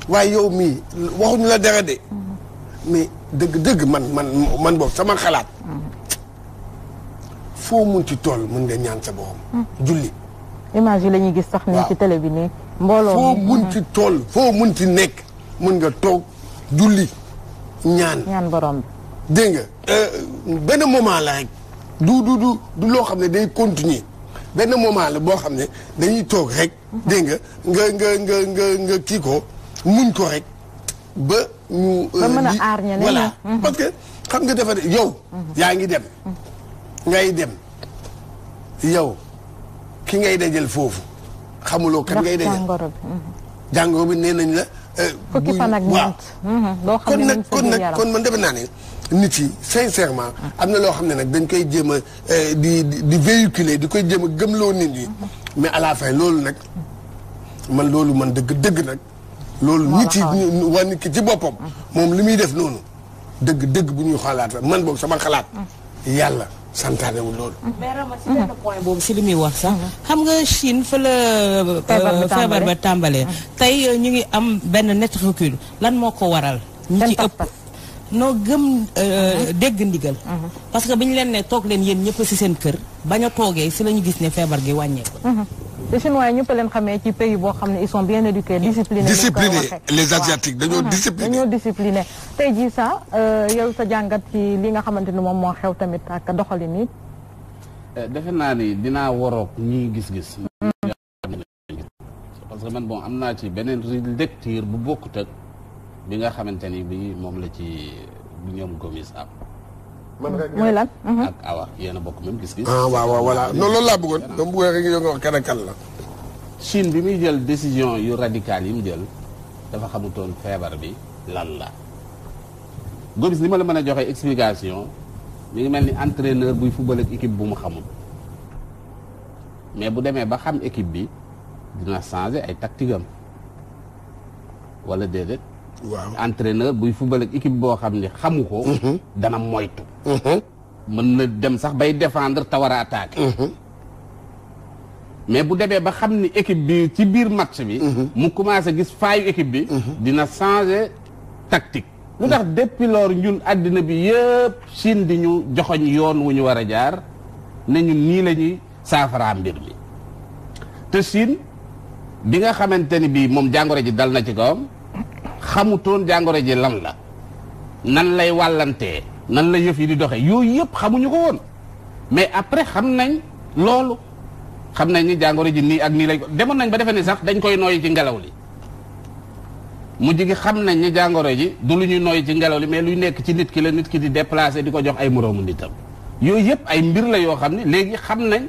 waaye yow mii waxuñu la dara de. mais dëgg man boobu sama xalaat. foo mun ci tool mën nga ñaan sa borom. julli. image yi la ñuy gis sax nii ci télé bi nii. mbooloo foo mun ci tool foo mun ci nekk mën nga toog julli ñaan borom bi. dégg nga benn moment la rek du loo xam ne day continuer benn moment la boo xam ne dañuy toog rek. dégg nga kii ko muñ ko rek ba ñu. ba mën a aar ñeneen voilà parce que xam nga dafa yow. yaa ngi dem. ngay dem yow ki ngay dajal foofu xamuloo kan ngay dajal jàngoro bi nee nañ la. fukki fan ak ñeent. kon man defe naa ne nit yi sincèrement am na loo xam ne nag dañ koy jéem a di véhiculer di koy jéem a gëmloo nit ñi. mais à la fin loolu nag man dëgg nag. loolu nit yi waa nit ki ci boppam. moom li muy def noonu dëgg bu ñuy xalaat man boog sama xalaat. yàlla santaane wu loolu. mais Rama si benn point boobu si li muy wax sax xam nga Chine fa la feebar ba tàmbalee tey ñu ngi am benn net recul lan moo ko waral ñi ci ëpp noo gëm dégg ndigal parce que bi ñu leen ne toog leen yéen ñëpp si seen kër bañ a toogee si la ñu gis ne feebar gi wàññeeku. te chinois yi ñëpp leen xamee ci pays boo xam ne ils sont bien éduqués disciplinés les asiatiques dañoo discipliné tey jii sax yow sa jàngat ci li nga xamante ni moom moo xew tamit ak doxalin yi. defe naa ni dinaa waroog ñi gis-gis. parce que man bon am naa ci beneen lecture bu bokkut ak bi nga xamante ni bi moom la ci ñoom Gomis am. mooy lan. ak Awa yéen a bokk même gis-gis. waaw voilà non loolu laa bëggoon. dama bëggoon rek yow nga wax kan ak kan la. Chine bi muy jël décision yu radicale yi mu jël dafa xamutoon feebar bi lan la. Gomis li ma la mën a joxe explication mi ngi mel ni entraîneur buy football ak équipe bu mu xamul mais bu demee ba xam équipe bi dina changer ay tactique am wala déedéet. waaw entraîneur buy football ak équipe boo xam ne xamu ko. dana moytu. mën na dem sax bay défendre te war a attaquer. mais bu demee ba xam ni équipe bi ci biir match bi. mu commencé gis faayu équipe bi. dina changer tactique. lu tax depuis lors ñun àddina bi yëpp Chine di ñu joxoñ yoon wu ñu war a jaar ne ñun nii la ñuy saafaraa mbir mi te Chine bi nga xamante ni bii moom jàngoro ji dal na ci kawam. xamutoon jàngoro ji lan la nan lay wàllantee nan la yëf yi di doxee yooyu yëpp xamuñu ko woon mais après xam nañ loolu xam nañ ni jàngoro ji nii ak nii lay demoon nañ ba defe ni sax dañ koy nooyi ci ngelaw li mujj gi xam nañ ni jàngoro ji du lu ñuy nooyi ci ngelaw li mais luy nekk ci nit ki la nit ki di déplacer di ko jox ay moroomu nitam yooyu yëpp ay mbir la yoo xam ne léegi xam nañ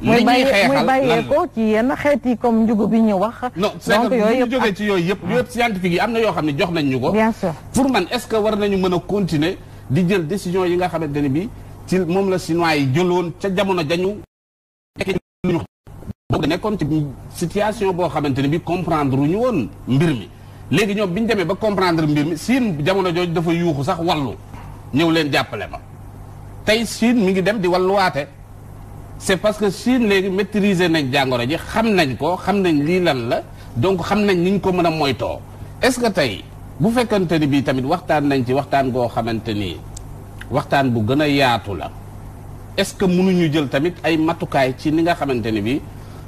muy bàyyee ko ci yenn xeet yi comme njugu bi ñu wax. non c'est que bu ñu jógee ci yooyu yëpp scientifique yi am na yoo xam ne jox nañ ñu ko. bien sûr pour man est-ce que war nañu mën a continuer di jël décision yi nga xamante ne bi ci moom la chinois yi jëloon ca jamono jañu boobu nekkoon ci situation boo xamante ne bi comprendre ñu woon mbir mi léegi ñoom bi ñu demee ba comprendre mbir mi Chine jamono jooju dafa yuuxu sax wallu ñëw leen jàppale ma tey Chine mi ngi dem di walluwaate c'est parce que Chine léegi maîtriser nañ jàngoro ji xam nañ ko xam nañ lii lan la donc xam nañ niñ ko mën a moytoo est-ce que tey bu fekkante ni bii tamit waxtaan nañ ci waxtaan goo xamante ni waxtaan bu gën a yaatu la est-ce que mënuñu jël tamit ay matukaay ci ni nga xamante ni bii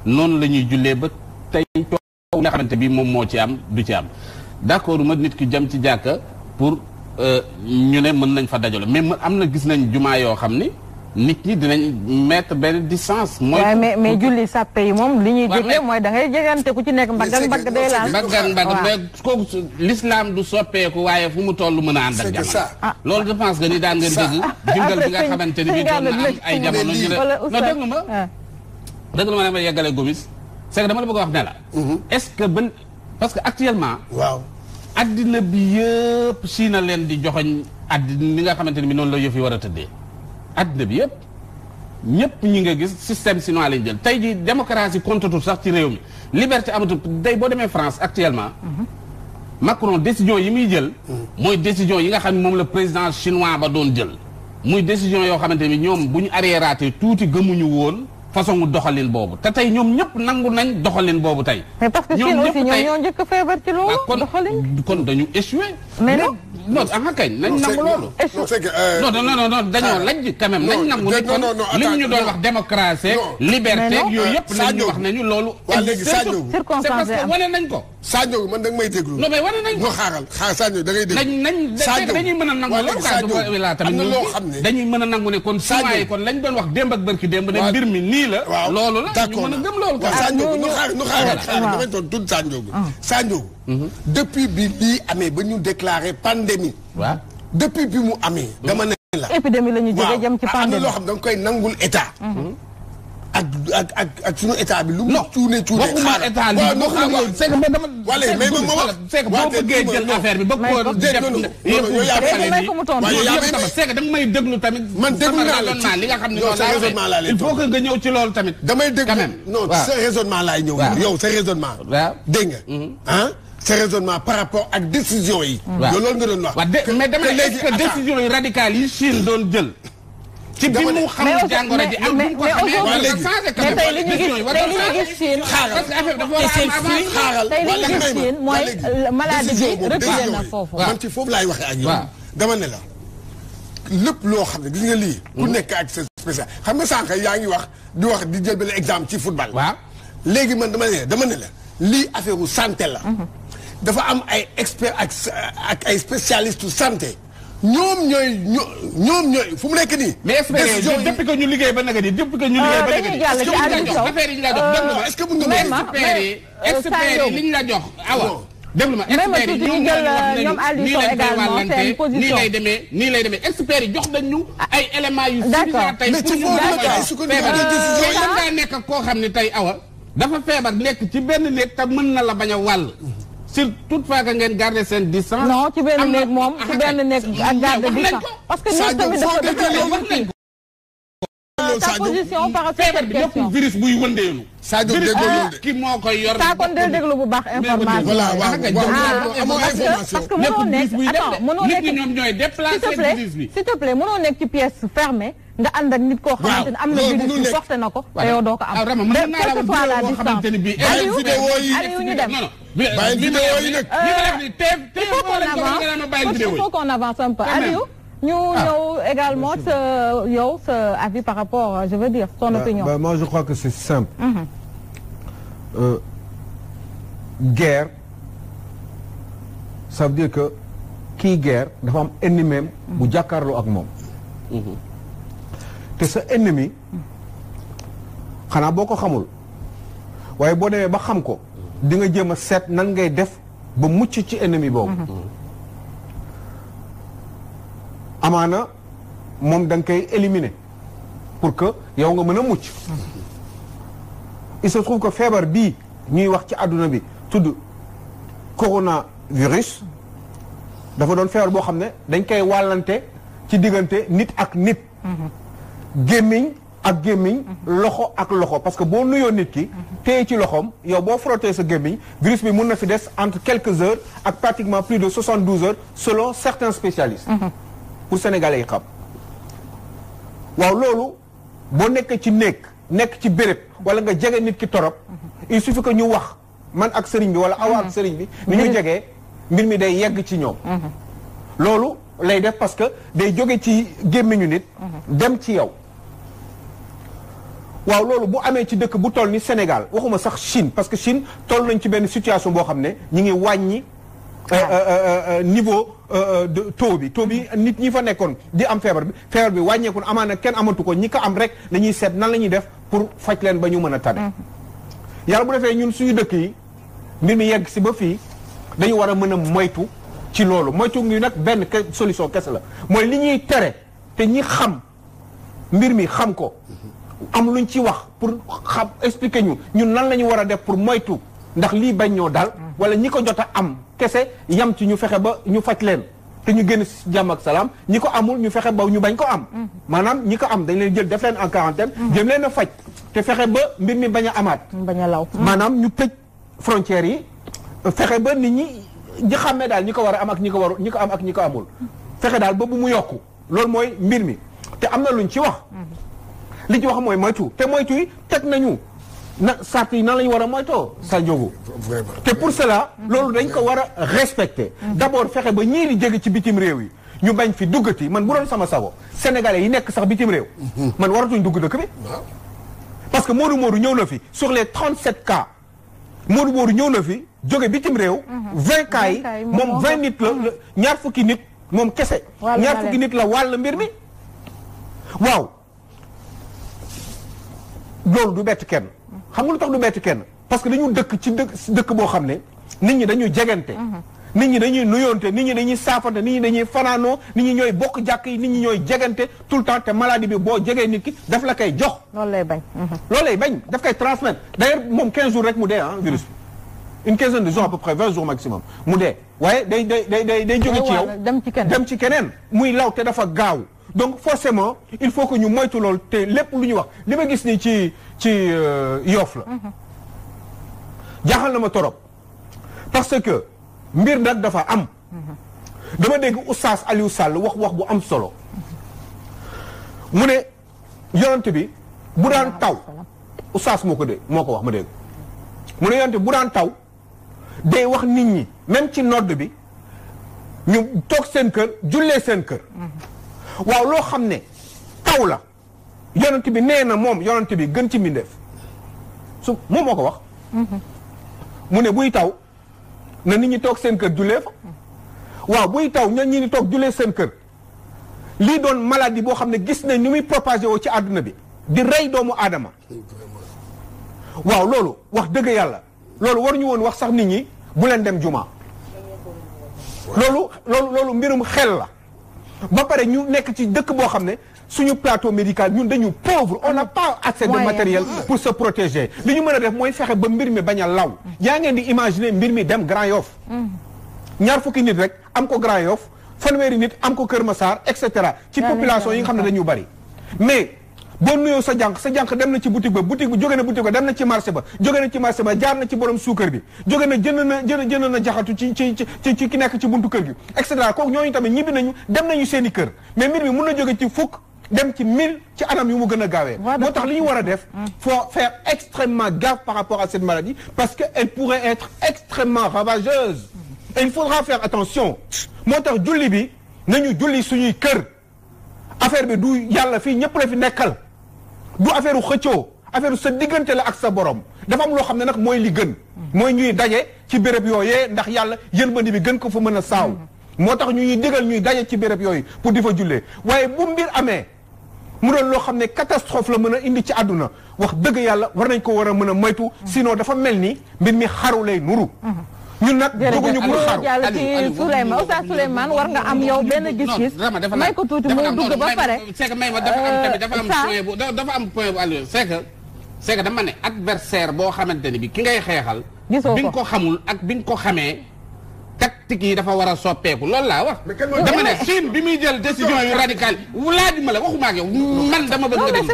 noonu la ñuy jullee ba tey coow nga xamante bi moom moo ci am du ci am d'accord ma nit ki jëm ci jàkka pour ñu ne mën nañ fa dajale mais am na gis nañ jumaa yoo xam ni nit ñi dinañ mettre benn distance. mooy mais julli sàppe yi moom li ñuy dégle mooy da ngay jegante ku ci nekk mbagg ak mbagg day laal. mbagg ak mbagg mais kooku l'islam du soppeeku waaye fu mu toll mën a ànd ak jamono. loolu je pense que ni daan ngeen dégg. jungal bi nga xamante ni bii doon na am ay jamono ñu ne non déglu ma dama yeggale Gomis. c'est que dama la bëgg a wax ne la. est-ce que ban parce que actuellement. waaw. addina bi yëpp si na leen di joxoñ addina li nga xamante ni bi noonu la yëf yi war a tëddee. addina bi yëpp ñëpp ñi nga gis système chinois lañ jël tey jii démocratie kontatul sax ci réew mi liberté amatul tey boo demee France actuellement. Macron décision yi muy jël. mooy décision yi nga xam ne moom la président chinois ba doon jël. muy décision yoo xamante ni ñoom bu ñu arriératé tuuti gëmuñu woon. façon doxalin boobu te tey ñoom ñëpp nangu nañ doxalin boobu tey. mais parce que Chine aussi ñoo njëkk a feebar ci loolu. doxalin kon dañu échoué. mais non ah kañ nañ nangu loolu. non dañoo lajj quand même nañ nangu ni kon li ñu doon wax démocratie. liberté yooyu yëpp nañ ñu wax nañu loolu. waa léegi Sadio c'est parce que wane nañ ko. Sadio man da nga may déglu. non mais wane nañ ko. xaaral Sadio da ngay déglu. Sadio dañuy mën a nangu loolu. Sadio am na loo xam ne dañuy mën a nangu ne kon Sadio kon lañ doon wax démb ak barki démb ne mbir mi nii la. waaw loolu la ñu mën a gëm loolu. waaw Sadio nu xaaral damay doon tudd Sadio. Sadio. depuis bi lii amee ba ñu déclaré pandémie. waaw depuis bi mu amee. dama ne la épidémie la ñu jógee jëm ci pandémie. am na loo xam da nga koy nangul état. ak suñu état bi lu mu. cuune waxuma état li c'est que dama. wala mais ma wax c'est que boo bëggee jël affaire bi ba ko def c'est que danga may déglu tamit. man déglu naa la li nga xam ne sa raisonnement laa lay il faut que nga ñëw ci loolu tamit. damay déglu non sa raisonnement laay ñëw. yow sa raisonnement. waaw dégg nga. ah sa raisonnement par rapport ak décision yi. waaw yow loolu nga doon wax. mais dama ne est-ce que décision yi radicales yi Chine doon jël. ci bi mu xam jàngoro ji ak bi mu ko xamee wala changé quand même tey li ñu gis Chine parce que affaire dafa war a xaaral tey li ñu gis Chine mooy maladie bi reculé na foofu. man ci foofu laay waxee ak yow. dama ne la lépp loo xam ne gis nga lii. ku nekk ak sa spécial xam nga sànq yaa ngi wax di jël benn exemple ci football. waaw léegi man dama ne la lii affaire u santé la. dafa am ay expert ak ay spécialistes santé. ñoom ñooy fu mu nekk nii. mais depuis que ñu liggéey ba nag depuis que ñu liggéey ba nag affaire yi ñu la jox déglu ma est-ce que mën nga experts yi li ñu la jox awa déglu ma experts yi ñoom nii lay demee nii lay demee experts yi jox nañ ñu ay éléments yu suffisant tey pour ñu ngaa nekk koo xam ne tey awa dafa feebar nekk ci benn néeg te mën na la bañ a wàll si toutefois que ngeen garder seen distance. non ci benn néeg moom ci benn néeg ak garder distance. parce que ñun tamit dafa sa position par rapport à cette question. virus buy wëndeelu. Sadio déggoo loolu de. ki moo koy yor. saa kon del déglu bu baax information. voilà parce que mënoo nekk attends mënoo nekk nit ñi ñoom ñooy déplacer virus bi. s'il te plaît mënoo nekk ci pièce fermée nga ànd ak nit koo xamante ne am na virus bi porté na ko. te yow doo ko am. mën naa la wax xamante ne bii. Aliou ñu dem. bàyyi vidéo yi nag. il faut qu'on avance un peu Aliou. ñu ñëw également sa avis par rapport je veux dire son opinion. Moi je crois que c'est simple. Guerre ça veut dire que kii guerre dafa am ennemi bu jàkkaarloo ak moom. te sa ennemi xanaa boo ko xamul waaye boo demee ba xam ko di nga jéem a seet nan ngay def ba mucc ci ennemi boobu. amaana moom da nga koy éliminer pour que yow nga mën a mucc. il se trouve que feebar bii ñuy wax ci àdduna bi tudd coronavirus dafa doon feebar boo xam ne dañ koy wàllante ci diggante nit ak nit. gémmiñ ak gémmiñ. loxo ak loxo parce que boo nuyoo nit ki. téye ci loxoom yow boo frotté sa gémmiñ virus bi mun na fi des entre quelques heures ak pratiquement plus de 72 heures selon certains spécialistes. pour sénégalais yi xam waaw loolu boo nekk ci nekk ci béréb wala nga jege nit ki torop il suffit que ñu wax man ak sëriñ bi wala awa ak sëriñ bi ni ñu jegee mbir mi day yegg ci ñoom loolu lay def parce que day jóge ci gémmiñu nit dem ci yow waaw loolu bu amee ci dëkk bu toll ni Sénégal waxuma sax Chine parce que Chine toll nañ ci benn situation boo xam ne ñi ngi wàññi niveau de taux bi nit ñi fa nekkoon di am feebar bi wàññeeku amaana kenn amatu ko ñi ko am rek dañuy seet nan la ñuy def pour faj leen ba ñu mën a tane. yàlla bu defee ñun suñu dëkk yi mbir mi yegg si ba fii dañu war a mën a moytu ci loolu moytu ngi nag benn solution kese la mooy li ñuy tere te ñi xam mbir mi xam ko am luñ ci wax pour xam expliquer ñun nan la ñu war a def pour moytu ndax lii bañ ñoo dal wala ñi ko jot a am kese yam ci ñu fexe ba ñu faj leen te ñu génn si jàmm ak salaam ñi ko amul ñu fexe ba ñu bañ ko am maanaam ñi ko am dañ leen jël def leen en quarantaine jëm leen a faj te fexe ba mbir mi bañ a amaat bañ a law maanaam ñu tëj frontières yi fexe ba nit ñi ñi xàmmee daal ñi ko war a am ak ñi ko ñi ko am ak ñi ko amul fexe daal ba bu mu yokku loolu mooy mbir mi te am na luñ ci wax li ci wax mooy moytu te moytu yi teg nañu na sart yi nan la ñu war a moytoo sa njóogu te pour cela loolu dañ ko war a respecter d'abord fexe ba ñii di jóge ci bitim réew yi ñu bañ fi duggati man bu doon sama sago sénégalais yi nekk sax bitim réew man waratuñ dugg dëkk bi parce que Modou ñëw na fi sur les 37 cas Modou ñëw na fi jóge bitim réew 20 cas yi moom 20 nit la ñaar fukki nit moom kese ñaar fukki nit la wàll mbir mi waaw loolu du bett kenn xam nga lu tax du bett kenn parce que dañu dëkk ci dëkk boo xam ne nit ñi dañuy jegante nit ñi dañuy nuyoonte nit ñi dañuy saafante nit ñi dañuy fanaanoo nit ñi ñooy bokk jàkk yi nit ñi ñooy jegante tout le temps te maladie bi boo jegee nit ki daf la koy jox loolu lay bañ loolu lay bañ daf koy transmettre d'ailleurs moom 15 jours rek mu dee virus bi une quinzaine de jours à peu près 20 jours maximum mu dee waaye day jóge ci yow dem ci keneen muy law te dafa gaaw donc forcément il faut que ñu moytu loolu te lépp lu ñu wax li ma gis ni ci Yoff la jaaxal na ma torop parce que mbir nag dafa am dama dégg Oustaz Aliou Sall wax bu am solo mu ne yonent bi bu daan taw Oustaz moo ko wax ma dégg mu ne yonent bu daan taw day wax nit ñi même ci nodd bi ñu toog seen kër jullee seen kër waaw loo xam ne taw la yonent bi nee na moom yonent bi gën ci mbindeef su moom moo ko wax mu ne buy taw na nit ñi toog seen kër jullee fa waaw buy taw ña ñi ni toog jullee seen kër lii doon maladie boo xam ne gis nañ ni muy propagé woo ci àdduna bi di rey doomu aadama waaw loolu wax dëgg yàlla loolu waruñu woon wax sax nit ñi bu leen dem juma loolu mbirum xel la ba pare ñu nekk ci dëkk boo xam ne suñu plateau médical ñun dañu pauvre on n'a pas assez de matériel pour se protéger li ñu mën a def mooy fexe ba mbir mi bañ a law yaa ngeen di imaginer mbir mi dem Grand Yoff ñaar fukki nit rek am ko Grand Yoff fanweeri nit am ko Kër Massar et cetera ci population yi nga xam ne dañu bari mais boo nuyoo sa jànq dem na ci boutique ba jóge na boutique ba dem na ci marché ba jaar na ci borom suukar bi jóge na jënd na jaxatu ci ki nekk ci buntu kër gi et cetera kooku ñooñu tamit ñibbi nañu dem nañu seen i kër mais mbir mi mun na jóge ci fukk dem ci 1000 ci anam yu mu gën a gaawee moo tax li ñu war a def faut faire extrêmement gaffe par rapport à cette maladie parce que elle pourrait être extrêmement ravageuse et il faudra faire attention moo tax julli bi nañu julli suñuy kër affaire bi du yàlla fii ñëpp la fi nekkal du affaire u xëccoo affaire sa diggante la ak sa borom dafa am loo xam ne nag mooy li gën mooy ñuy daje ci béréb yooyee ndax yàlla yërmande bi gën ko fa mën a saaw moo tax ñu ñuy digal ñuy daje ci béréb yooyu pour di fa jullee waaye bu mbir amee mu doon loo xam ne catastrophe la mën a indi ci àdduna wax dëgg yàlla war nañ ko war a mën a moytu sinon dafa mel ni mbir mi xaru lay nuru ñun nag bëgguñu pour xaru ci Souleymane Oustaz Souleymane war nga am yow benn gis-gis may ko tuuti mu dugg ba pare c'est que may ma dafa am point bu Aliou c'est que dama ne adversaire boo xamante ni bi ki ngay xeexal bi nga ko xamul ak bi nga ko xamee tactique yi dafa war a soppeeku loolu laa wax dama ne Chine bi muy jël décision yu radicale laaj ma la waxuma ak yow man dama bëgg nga dem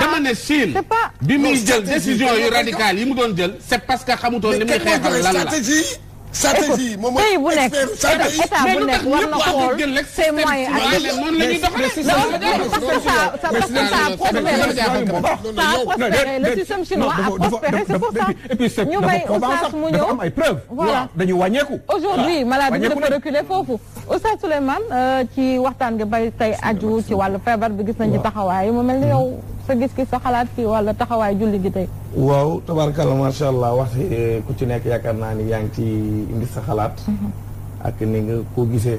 dama ne Chine bi muy jël décision yu radicale yi mu doon jël c'est parce que xamutoon li muy xeexal lan la stratégie moom pays bu nekk état bu nekk war na xool ses moyens ak noonu la ñuy doxalee le système chinois a prospéré c'est pour ça et puis ñu may Oustaz mu ñëw am ay preuves voilà dañu wàññeeku aujourd'hui maladie bi dafa reculer foofu Oustaz Souleymane ci waxtaan nga bay tey aju ci wàllu feebar bi gis nañ ci taxawaay mu mel ni yow sa gis-gis sa xalaat ci wàllu taxawaay julli gi tey waaw tabaarkalla macha allah waxti ku ci nekk yaakaar naa ni yaa ngi ci indi sa xalaat ak ni nga ko gisee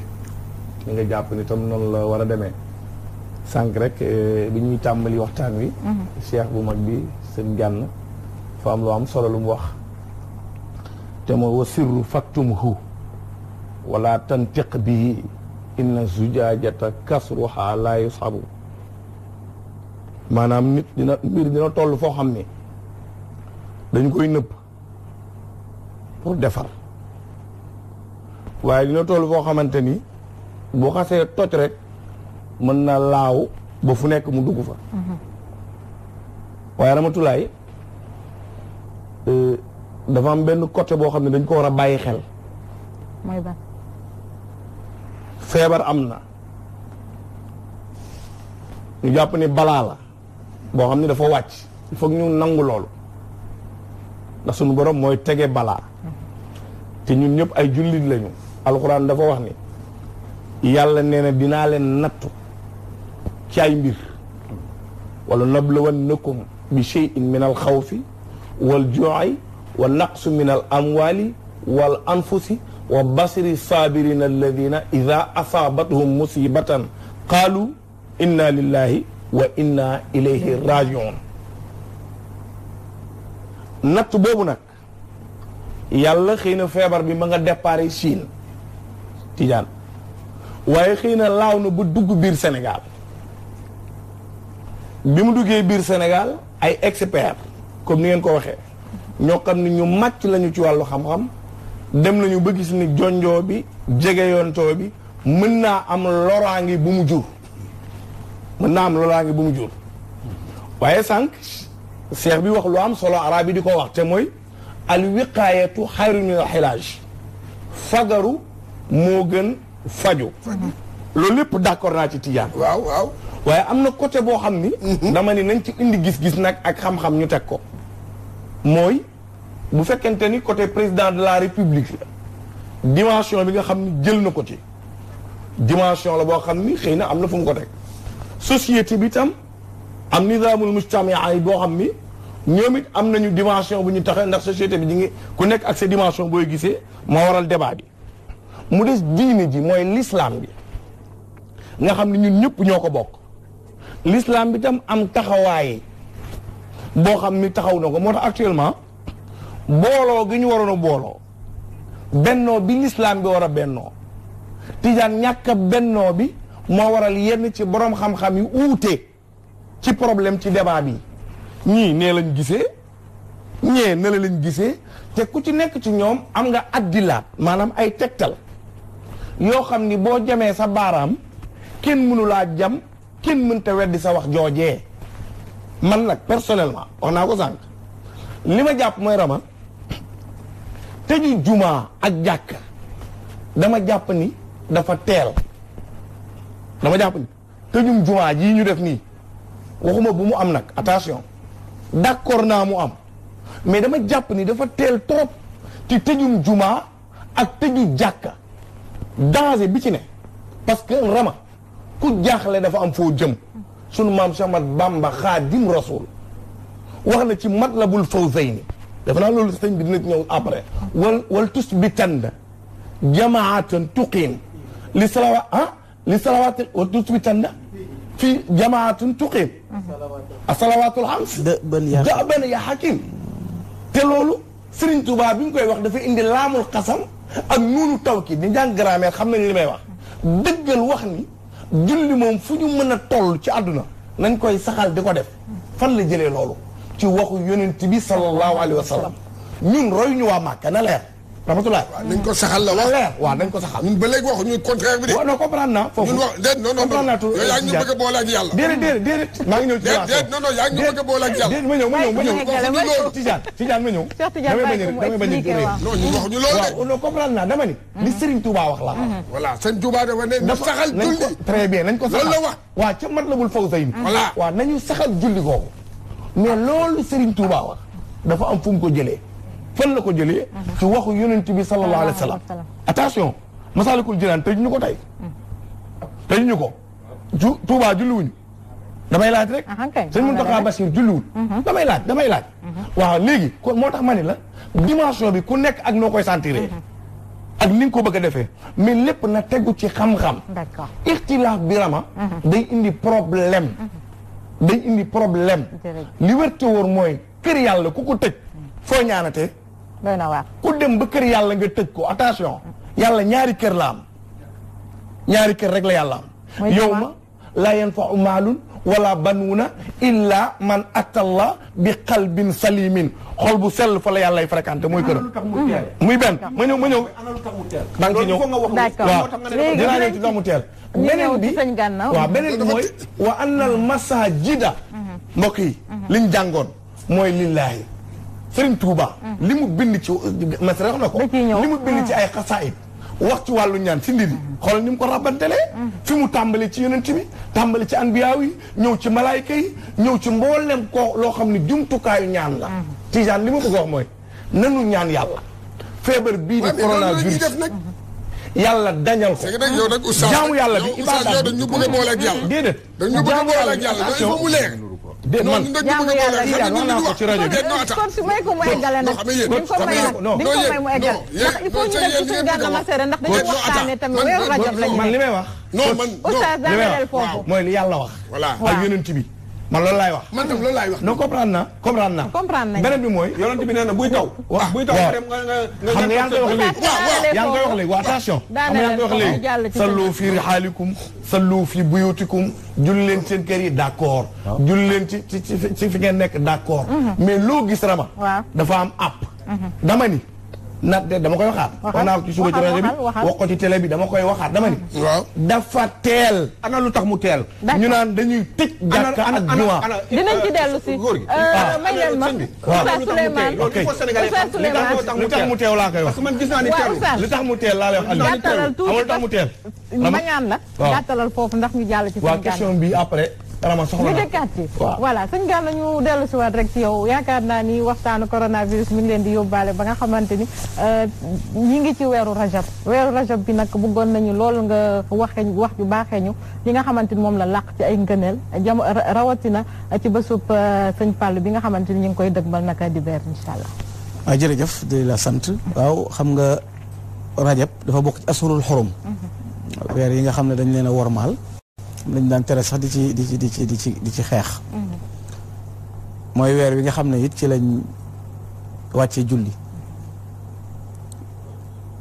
ni nga jàpp ni tam noonu la war a demee sànq rek bi ñuy tàmbali waxtaan wi cheikh bu mag bi seen gànn fa am lu am solo lu mu wax te mooy wa sirru faktumhu wala tantiq bihi inna zujaajata kasruha la yushabu maanaam nit mbir dina toll foo xam ni dañ koy nëbb pour defar waaye dina toll foo xamante ni boo xasee toj rek mën na laaw ba fu nekk mu dugg fa waaye Ramatulaay dafa am benn côté boo xam ne dañ ko war a bàyyi xel mooy ban feebar am na ñu jàpp ni balaa la boo xam ne dafa wàcc il faut ñu nangu loolu ndax suñu borom mooy tege balaa te ñun ñëpp ay jullit lañu alxuraan dafa wax ni yàlla nee na dinaa leen nattu ci ay mbir wala nabluwannakum bi shay'in min al xawfi wal ju'i wa naqsu min al amwali wal anfusi wa basiri saabirina alladina ida asaabathum musibatan qaalu inna lillahi wa inna ilayhi rajiun natt boobu nag yàlla xëy na feebar bi ma nga déparé Chine Tijaan waaye xëy na laaw na ba dugg biir Sénégal bi mu duggee biir Sénégal ay experts comme ni ngeen ko waxee ñoo xam ne ñu màcc lañu ci wàllu xam-xam dem nañu ba gis ni jonjoo bi jegeyoontoo bi mën naa am loraangi bu mu jur waaye sànq cheikh bi wax lu am solo arab yi di ko wax te mooy al wiqaayatu xayru min al xilaaj fagaru moo gën faju loolu lépp d'accord naa ci Tijaan waaw waaye am na côté boo xam ni dama ni nañ ci indi gis-gis nag ak xam-xam ñu teg ko mooy bu fekkente ni côté président de la république la dimension bi nga xam ni jël na ko ci dimension la boo xam ni xëy na am na fu mu ko teg société bi tam am nizaamul mujtama'i boo xam ni ñoom it am nañu dimension bu ñu taxee ndax société bi di ngi ku nekk ak sa dimension booy gisee moo waral débat bi mu des diine ji mooy l'islam bi nga xam ne ñun ñëpp ñoo ko bokk l'islam bi tam am taxawaay boo xam ni taxaw na ko moo tax actuellement booloo gi ñu waroon a booloo bennoo bi l'islam bi war a bennoo Tijaan ñàkk a bennoo bi moo waral yenn ci borom xam-xam yu uute ci problème ci débat bi ñii nee lañ gisee ñee ne la lañ gisee te ku ci nekk ci ñoom am nga addilaat maanaam ay tegtal yoo xam ni boo jamee sa baaraam kenn mënu laa jam kenn mënta weddi sa wax joojee man nag personnellement wax naa ko sànq li ma jàpp mooy Rama tëju jumaa ak jàkka dama jàpp ni dafa teel dama jàpp ni tëjum jumaa jii ñu def nii waxuma bu mu am nag attention d'accord naa mu am mais dama jàpp ni dafa teel trop ci tëjum jumaa ak tëju jàkka danger bi ci ne parce que Rama ku jaaxle dafa am foo jëm sunu maam Cheikh Ahmad Bamba Xaadim Rasul wax na ci Matlabul Fawzayni dafa naa loolu sëñ bi dina ñëw après wal tusbitanna jamaatan tuqiim li salawaat wal tusbitanna fi jamaatun tuqiim as-salawaatul xams da'ban ya hakim te loolu Serigne Touba bi ñu koy wax dafa indi laamul xasam ak nuunu tawkiid di jàng grammaire xam nañ li may wax dëggal wax ni julli moom fu ñu mën a toll ci àdduna nañ koy saxal di ko def fan la jëlee loolu ci waxu yonent bi sallallahu alayhi wa sallam ñun roy ñu waa Màkka na leer rahmatulah. waaw nañ ko saxal la wax leer waaw nañ ko saxal. ñun ba léegi waxuñu contraire bi de. waaw non comprendre naa foofu ñun wax déet non yaa ngi ñu bëgg a boole ak yàlla. déedéet maa ngi ñëw ci waaw déet non yaa ngi ñu bëgg a boole ak yàlla. déet ma ñëw waxuñu loolu. Tijaan ma ñëw. damay bañ a non ñun waxuñu loolu de. waaw non comprendre naa dama ni. li Serigne Touba wax la. voilà Serigne Touba dafa ne na saxal julli. très bien nañ ko saxal loolu la wax. waaw ca Matlabul Fawzayni. voilà waaw nañu saxal julli googu. mais loolu Serigne Touba wax dafa am fu mu ko jëlee fan la ko jëlee ci waxu yonent bi sallallahu alayhi wa sallam attention Masaalikul Jinaan tëj ñu ko tey tëj ñu ko Touba julliwuñu damay laaj rek sëñ Mountakha Bachir julliwul damay laaj waaw léegi kon moo tax ma ni la dimension bi ku nekk ak noo koy sentir ak ni nga ko bëgg a defee mais lépp na tegu ci xam-xam. d'accord ixtilaaf bi rama day indi problème. day indi problème. li wér te wóor mooy kër yàlla ku ko tëj. foo ñaanatee. doy na waar ku dem ba kër yàlla nga tëj ko attention. yàlla ñaari kër la am. ñaari kër rek la yàlla am. yow ma laa yanfa'u maalun wala banuuna illa man atalla bi qalbin salimin xol bu sell fa la yàlla lay fréquenté mooy këram. muy benn ma ñëw. daa ngi ci ñëw d'accord léegi dinaa ñëw ci tax mu teel. beneen bi waaw beneen bi mooy. wa annal masajida. mbokk yi liñ jàngoon mooy lillaahi. Serigne Touba. li mu bind ci masra wax na ko. li mu bind ci ay xasaayid wax ci wàllu ñaan si ndiri xoolal ni mu ko rabantelee fi mu tàmbali ci yonent bi tàmbali ci anbiyaaw yi ñëw ci malaayka yi ñëw ci mboolem ko loo xam ne jumtukaayu ñaan la Tijaan li ma bëgg a wax mooy nanu ñaan yàlla feebar bii di coronavirus yàlla dañal ko jaamu yàlla bi ibaadaat bi ñu bëgg a boole ak yàlla déedéet dañu bëgg a boole ak yàlla il faut mu leer déet man jaamu yàlla wax naa ko ci rajo bi kon su may ko mu eggale nag di nga ko may mu eggale ndax il faut ñu def ci suñu Gana Messere ndax dañuy waxtaane tamit weeru rajab lañu man li may wax oustaz daaneel foofu mooy li yàlla wax ak yonent bi man loolu laay wax man tam loolu laay wax non comprendre naa beneen bi mooy yonent bi nee na buy taw buy taw dem xam nga yaa ngi koy wax léegi waaw attention xam nga yaa ngi koy wax léegi sallu fi rihaalikum sallu fi buyutikum julli leen seen kër yi d'accord julli leen ci fi ngeen nekk d'accord mais loo gis rama dafa am app dama ni dama koy waxaat wax naa ko ci suba ci rajo bi wax ko ci télé bi dama koy waxaat dama ni dafa teel ana lu tax mu teel ñu naan dañuy tëj jàkka ak jumaa dinañ ci dellu si may leen ma Oustaz Souleymane Oustaz Souleymane lu tax mu teel laa koy wax man gis naa ni teelu lu tax mu teel laa lay wax gàttalal tuuti lu tax mu teel ma ñaan la gàttalal foofu ndax ñu jàll ci waaw question bi après Rama soxla ñu dëkkaat ci voilà sëñ Gana ñu dellu si waat rek ci yow yaakaar naa ni waxtaanu coronavirus mi ngi leen di yóbbaale ba nga xamante ni ñi ngi ci weeru rajab bi nag bëggoon nañu lool nga wax ju baaxee ñu li nga xamante ni moom la làq ci ay ngëneel rawatina ci bésub sëñ Fall bi nga xamante ni ñu ngi koy dëgmal naka di beer incha allah. waaw jërëjëf di la sant waaw xam nga rajab dafa bokk ci asurul xurum weer yi nga xam ne dañ leen a wormaal dañ daan tere sax di ci xeex mooy weer wi nga xam ne it ci lañ wàccee julli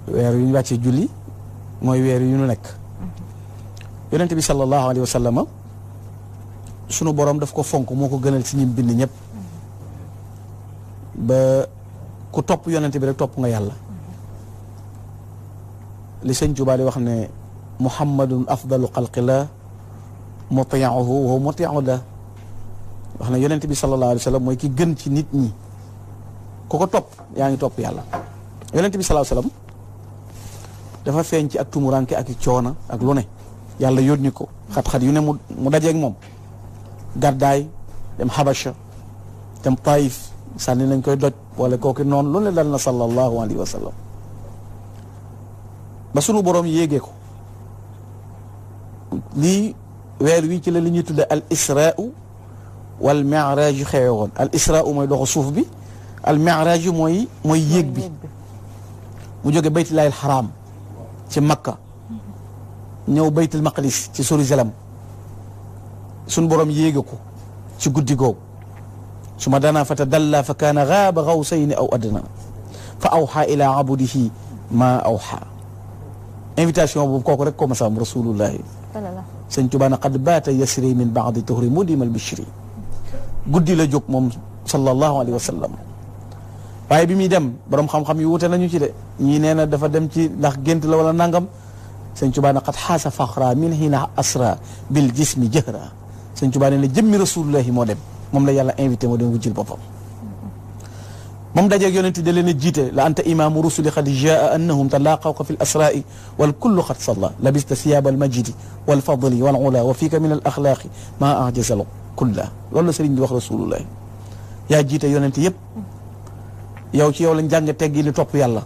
weer wi ñu wàccee julli mooy weer yu ñu nekk yonent bi sallallahu alayhi wa sallam sunu borom daf ko fonk moo ko gënal ci ñim bind ñëpp ba ku topp yonent bi rek topp nga yàlla li sëñ Tuubaa di wax ne muhammadun afdalu xalqillah muti'uhu wa muti'u la wax na yonent bi sallallahu alayhi wa sallam mooy ki gën ci nit ñi ku ko topp yaa ngi topp yàlla yonent bi sallallahu alayhi wa sallam dafa feeñ ci ak tumuranke ak i coona ak lu ne yàlla yónni ko xat-xat yu ne mu dajeeg moom gàddaay dem Habasha dem Taïf sànni nañ koy doj wala kooki noonu lu ne dal na sallallahu alayhi wa sallam ba sunu boroom yéegee ko lii weer wi ci la li ñuy tudde al israu wal mi'raj yu xewe woon al israu mooy doxu suuf bi al mi'raj mooy yéeg bi mu jóge baytullaahil xaraam ci Makka ñëw baytul maqdis ci Jérusalem suñ borom yéege ko ci guddi googu su ma danaa fa tadalla fa kaana gaaba gawsayni aw adna fa awxa ila abdihi ma awxa invitation boobu kooku rek ko masam rasulullahi sëñ Tuubaa na qad baata yasri min baadi tuhri mudimal bishri guddi la jóg moom sallallahu alayhi wa sallam waaye bi muy dem borom xam-xam yi wute nañu ci de ñii nee na dafa dem ci ndax gént la wala nangam sëñ Tuubaa na qad xaasa faxra min hina asra bil jismi jëhra sëñ Tuubaa nee na jëmmi rasulullahi moo dem moom la yàlla invité moo dem wujjil boppam moom dajeeg yonent da leen a jiite la anta imaamu rusuli qad jaa annahum talaaqawka fi l asraai wal kullu qad salla labista siyaaba al majidi wal fadli wal ula wa fiika min al axlaaqi maa ajazal kulla loolu la sëriñ bi wax rasulullahi yaa jiite yonent yëpp yow ci yow lañ jàng teggi ni topp yàlla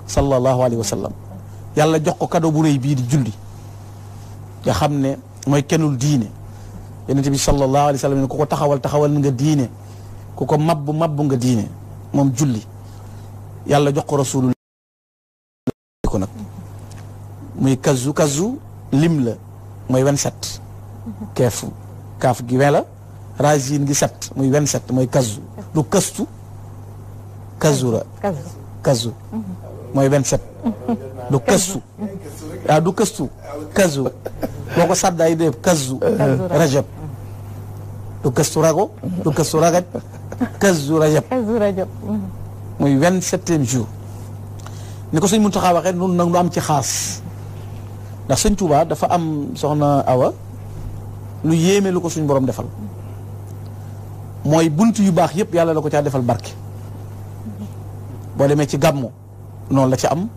sallallahu alayhi wa sallam yàlla jox ko cadeau bu rëy bii di julli nga xam ne mooy kenul diine yonent bi sallallahu alayhi wa sallam ne ku ko taxawal nga diine ku ko mabbu nga diine moom julli yàlla jox ko rasulullah ko nag muy kazu lim la mooy 27 kaaf gi 20 la racine gi 7 muy 27 mooy kazu du kastu kazu mooy 27 du kastu du kastu kazu boo ko saddaay dee kazu rajab du kastu rago du kastu ragaj kazu rajab muy 27e jour ni ko sëñ Muntaxa waxee nun nag nu am ci xaas ndax sëñ Tuubaa dafa am soxna Awa lu yéeme lu ko suñ borom defal mooy bunt yu baax yëpp yàlla la ko caa defal barke boo demee ci gàmmu noonu la ci am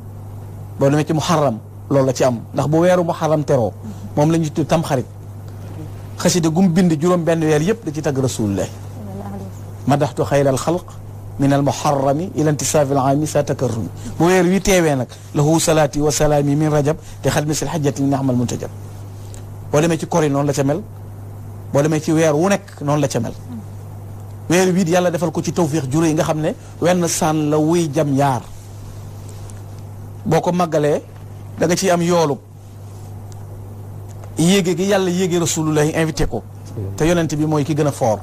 boo demee ci muharram loolu la ci am ndax bu weeru muharram teroo moom la ñu tudd tamxarit xasida gum bind juróom benn weer yëpp da ci tagg rasulullah madaxtu xayral xalq min al muharrami ila intisaafi al aami sa takarrumi bu weer wi teewee nag lahu salaati wa salaami min rajab te xad misil xajjati li naxmal muntajab boo demee ci kori noonu la ca mel boo demee ci weer wu nekk noonu la ca mel weer wii yàlla defal ko ci tawfiix juré yi nga xam ne wenn saan la wuy jam yaar boo ko màggalee da nga ciy am yoolu yéege gi yàlla yéege rasulullahi invité ko te yonent bi mooy ki gën a foor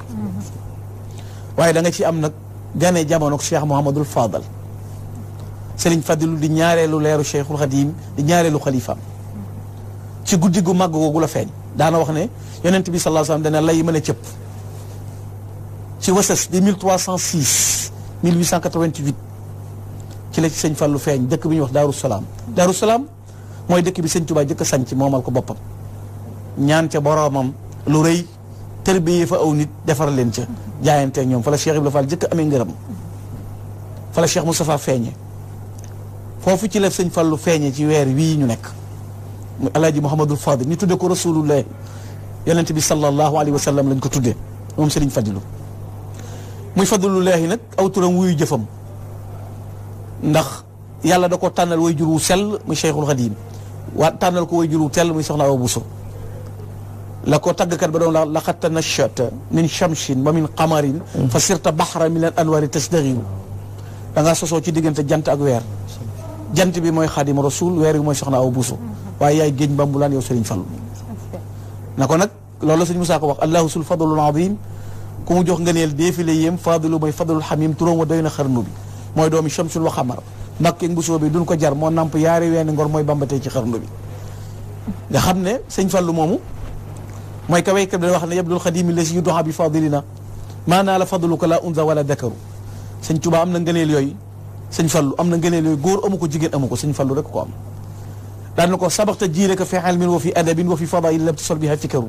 waaye da nga ci am nag gane jamono Cheikh Mouhamadul Fadal Serigne Fadilu di ñaareelu leeru Cheikhul Khadim di ñaareelu xalifaam ci guddi gu màgg googu la feeñ daana wax ne yonent bi sallallahu alayhi wasallam dana lay mën a cëpp ci wasas di 1306 1888 ci la ci sëñ Fallu feeñ dëkk bi ñuy wax Daaru Salaam Daaru Salaam mooy dëkk bi sëñ Tuubaa jëkk a sanc moomal ko boppam ñaan ca boroomam lu rëy tërbiyee fa aw nit defar leen ca jaayanteeg ñoom fa la Cheikh Ibrahima Fall jëkk amee ngërëm fa la Cheikh Moustapha feeñe foofu ci la sëñ Fallu feeñe ci weer wii ñu nekk muy alaaji Mouhamadul Fadil ñu tudde ko rasulullah yonent bi sallallahu alayhi wa sallam lañ ko tuddee moom Sëriñ Fadilu muy fadlullahi nag aw turam wuyu jëfam ndax yàlla da ko tànnal way jur wu sell muy Cheikhul Khadim tànnal ko way jur wu sell muy soxna Awa Bousso la ko tàggkat ba doon la laqad tanashata min shamsin wa min qamarin fa sirta bahra min al anwari tasdaghiru da ngaa sosoo ci diggante jant ak weer jant bi mooy Xadim Rasul weer bi mooy soxna Awa Bousso waaye yaay géej mbambulaan yow Sëriñ Fallu na ko nag loolu la sëñ Musaa ko wax allahu sul fadlul azim ku mu jox ngëneel déefile yéem fadilu mooy fadlul xamim turóom wa doy na xarnu bi mooy doomi shamsul wa xamar mbàkkeeg mbusoo bi duñ ko jar moo namp yaari weeni ngor mooy bambatee ci xarnu bi nga xam ne sëñ Fallu moomu mooy ka waykat bi wax ne yabdul xadimi la si yu doxa bi fadilina maanaa la fadluka la unza wala dakaru sëñ Tuubaa am na ngëneel yooyu sëñ Fallu am na ngëneel yooyu góor amu ko jigéen amu ko sëñ Fallu rek ko am daan na ko sabaxta jiileka fi ilmin wa fi adabin wa fi fadail lam tasol biha fikaru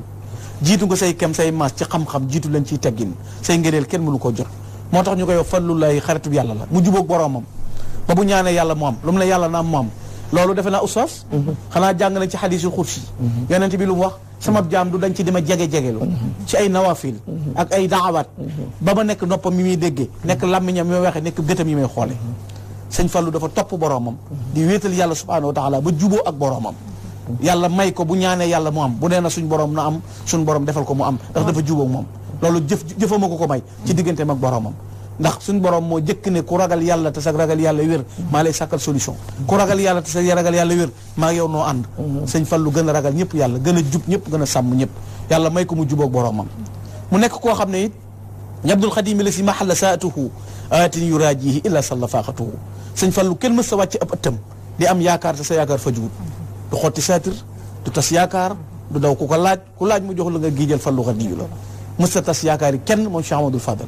jiitu nga say kem say maas ci xam-xam jiitu leen ciy teggin say ngëneel kenn mënu koo jot moo tax ñu koy wax fallullahi xaritu bi yàlla la mu jubóog boroomam ba bu ñaanee yàlla mu am lu mu ne yàlla na am mu am loolu defe naa oustaz xanaa jàng nañ ci xadiisul xudsi yonent bi lu mu wax sama jaam du dañ ci dima jege-jegelu ci ay nawafil ak ay daawaat ba ma nekk noppam mi muy déggee nekk làmmiñam mi may waxee nekk gëtam yi may xoole sëñ Fallu dafa topp boroomam di wéetal yàlla subhanahu wa taala ba juboo ak boroomam yàlla may ko bu ñaanee yàlla mu am bu nee na suñ borom na am suñ borom defal ko mu am ndax dafa jubóog moom loolu jëfama ko may ci digganteem ak boromam ndax suñ borom moo jëkk ne ku ragal yàlla te sa ragal yàlla wér maa lay sàkkal solution ku ragal yàlla te sa ragal yàlla wér maa yow noo ànd sëñ Fallu gën a ragal ñëpp yàlla gën a jub ñëpp gën a sàmm ñëpp yàlla may ko mu jubóog boromam mu nekk koo xam ne it ñabdul xadimi la si mahalla saatuhu aatin yuraajihi illa salla faaxatuhu sëñ Fallu kenn mës sa wàcc ab ëttam di am yaakaar te sa yaakaar fa jugut du xotti saatir du tas yaakaar du daw ku ko laaj ku laaj mu jox la nga giijal Fallu xadiyu la mësta tas yaakaar yi kenn moom Cheikh Amadou Fadal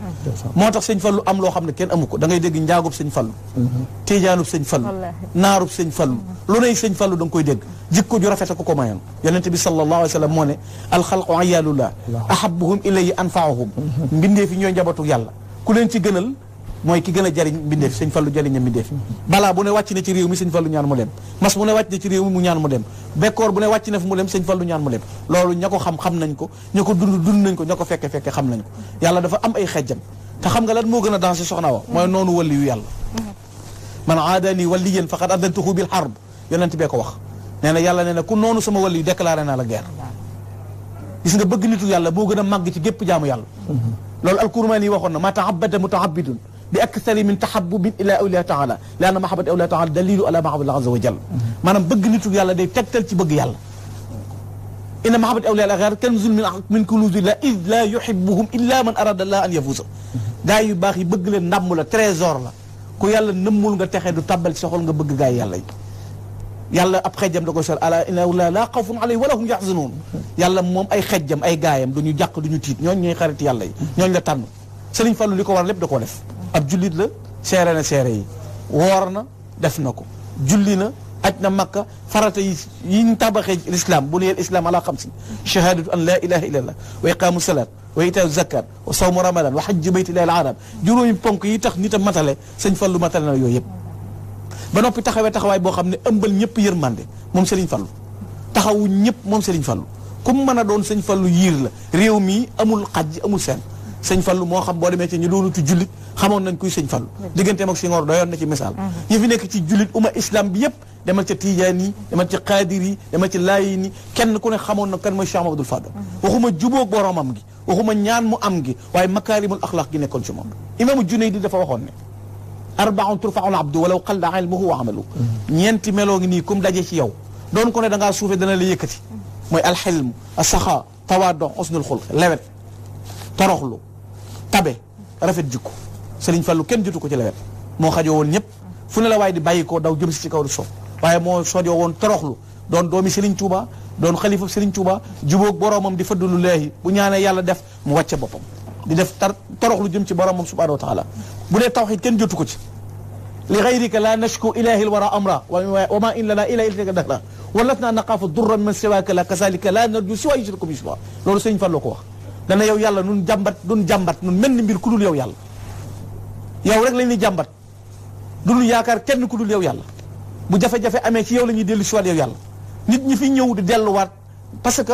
moo tax sëñ Fallu am loo xam ne kenn amu ko da ngay dégg njaagub sëñ Fallu tiijaanub sëñ Fallu naarub sëñ Fallu lu nay sëñ Fallu da nga koy dégg jikko ju rafet ko ko mayoon yonente bi sallallahu alayhi wa sallam moo ne alxalqu ayalullah ahabuhum ilayhi anfaahum mbindee fi ñooy njabootu yàlla ku leen ci gënal mooy ki gën a jariñ mbindeef sëñ Fallu jariñ a mbindeef balaa bu ne wàcc na ci réew mi sëñ Fallu ñaan mu dem mas bu ne wàcc na ci réew mi mu ñaan mu dem bekkoor bu ne wàcc na fu mu dem sëñ Fallu ñaan mu dem loolu ña ko xam nañ ko ña ko dund nañ ko ña ko fekke xam nañ ko yàlla dafa am ay xejjam te xam nga lan moo gën a dansé soxna wa mooy noonu wali yu yàlla man aadani waliyan faqad adantuhu bil harb yonent bee ko wax nee na yàlla nee na ku noonu sama wali yu déclaré naa la guerre gis nga bëgg nitu yàlla moo gën a màgg ci gépp jaamu yàlla loolu alkurmaan yi waxoon na ma taabada mutaabidun bi akthari min tahabbubin ila awliya taala li anna mahabbata awliya taala dalilu ala mahabbati azza wa jalla maanaam bëgg nitu yàlla day tegtal ci bëgg yàlla inna mahabbata awliya al-axyaar kanzun min kunuuzillah id la yuhibbuhum illa man arada allah an yafuuza gaa yu baax yi bëgg leen ndàmm la trésor la ku yàlla nëmmul nga texe du tàbbal ci sa xol nga bëgg gaa yi yàlla yi yàlla ab xejjam da ko sol ala inna awliya laa xawfun alayhim wa laa hum yaxzanuun yàlla moom ay xejjam ay gaayam duñu jàq duñu tiit ñooñ ñooy xarit yàlla yi ñooñ la tànn Sëriñ Fallu li ko war lépp da koo def ab jullit la seere na seere yi woor na def na ko julli na aj na makka farata yi ñu tabaxee l'islam bu nuyeel islam ala xamsin shahadatu an la ilaha illallah wa iqamu salat wa itaau zakat wa sawmu ramadan wa hajju baytillahi al-haram juróomi ponk yi tax nit a matale Sëñ Fallu matale na yooyu yëpp ba noppi taxawee taxawaay boo xam ne ëmbal ñëpp yërmande moom Sëriñ Fallu taxawu ñëpp moom Sëriñ Fallu comme mën a doon Sëñ Fallu yiir la réew mi amul xaj amul seen Sëñ Fallu moo xam boo demee ci ñu doonutu jullit xamoon nañ kuy Sëñ Fallu digganteem ak Senghor doyoon na ci misaal ñi fi nekk ci jullit umma islam bi yëpp demal ca Tijaan yi demal ci Qaadir yi demal ci Laayin yi kenn ku ne xamoon na kan mooy Cheikh Mamadou Fadal waxuma jubóog boromam gi waxuma ñaan mu am gi waaye makaarimul axlaaq gi nekkoon ci moom imaamu Junaydi dafa waxoon ne arbaun turfaul abdu walaw qalla ilmuhu wa amalu ñeenti meloo ngi nii comme daje ci yow doon ko ne da ngaa suufe dana la yëkkati mooy alxilm asaxa tawaado usnul xulq lewet toroxlu tabe rafet jikko Sëriñ Fallu kenn jotu ko ci lewet moo xajoo woon ñëpp fu ne la waaye di bàyyi koo daw jëm si ci kaw di soof waaye moo sojoo woon toroxlu doon doomi Sëriñ Tuuba doon xalifa Sëriñ Tuuba jubóog boromam di fadlu laahi bu ñaanee yàlla def mu wàcce boppam di def toroxlu jëm ci boromam subhanahu wa taala bu dee tawxid kenn jotu ko ci li gayrika la nashku ilahi lwara amra wa ma in lana ila iltika dahra walatna naqaafu durran man siwaka la kasalika la narju siwa yushriku bi siwa loolu Sëriñ Fallu ko wax dana yow yàlla nun jàmbat nun mel ni mbir ku dul yow yàlla yow rek lañ ni jàmbat duñu yaakaar kenn ku dul yow yàlla bu jafe-jafe amee ci yow la ñuy dellu si waat yow yàlla nit ñi fi ñëw di delluwaat parce que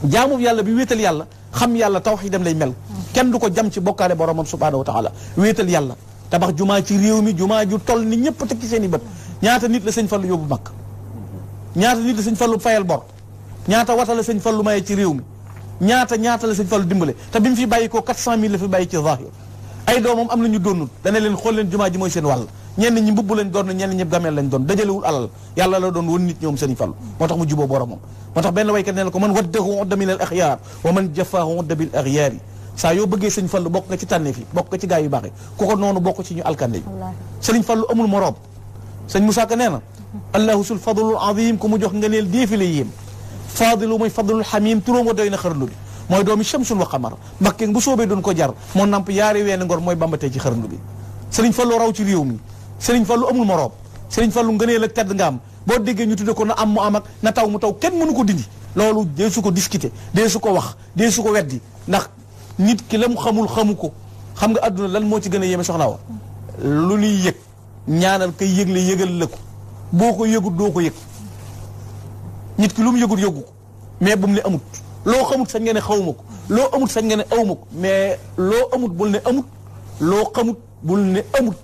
jaamu yàlla bi wéetal yàlla xam yàlla tawxiidam lay mel kenn du ko jam ci bokkaale boromam subhanahu wa taala wéetal yàlla tabax jumaa ci réew mi jumaa ju toll ni ñëpp teg ci seen i bët ñaata nit la Sëñ Fallu yóbbu mag ñaata nit la Sëñ Fallu fayal bor ñaata wata la Sëñ Fallu maye ci réew mi ñaata la Sëñ Fallu dimbale te bi mu fi bàyyi ko 400 000 la fi bàyyi ci zahir ay doomam am nañu doonul dana leen xool leen jumaa ji mooy seen wàll ñenn ñi mbubb lañ doon ñenn ñi gameel lañ doon dajalewul alal yàlla la doon won nit ñoom Sëriñ Fallu moo tax mu juboo boromam moo tax benn waykat nee na ko man waddahu udda min al axyaar wa man jafaahu udda bil axyaar yi saa yoo bëggee Sëñ Fallu bokk nga ci tànneef yi bokk nga ci gaa yu baax yi ku ko noonu bokk ci ñu alkande yi Sëriñ Fallu amul moroom sëñ Musaa Ka nee na allahu sul fadlul azim ku mu jox nga neel déefi la yéem fadilu mooy fadlul xamim turóom wa doy na xarnu bi mooy doomi shamsun wa qamar mbakke bu soobee doon ko jar moo namp yaari weeni ngor mooy bambatee ci xarnu bi Sëriñ Fallu raw ci réew mi Sëriñ Fallu amul moroom Sëriñ Fallu ngëneel ak tedd nga am boo déggee ñu tudde ko na am mu am ak na taw mu taw kenn mënu ko dindi loolu dee su ko discuter dee su ko wax dee su ko weddi ndax nit ki la mu xamu ko xam nga adduna lan moo ci gën a yéeme soxna wa lu ñuy yëg ñaanal kay yëgle yëgal la ko boo ko yëgut doo ko yëg nit ki lu mu yëgut yëgu ko mais bu mu ne amut loo xamut sañ nga ne xawma ko loo amut sañ nga ne awma ko mais loo amut bul ne amut loo xamut bul ne amut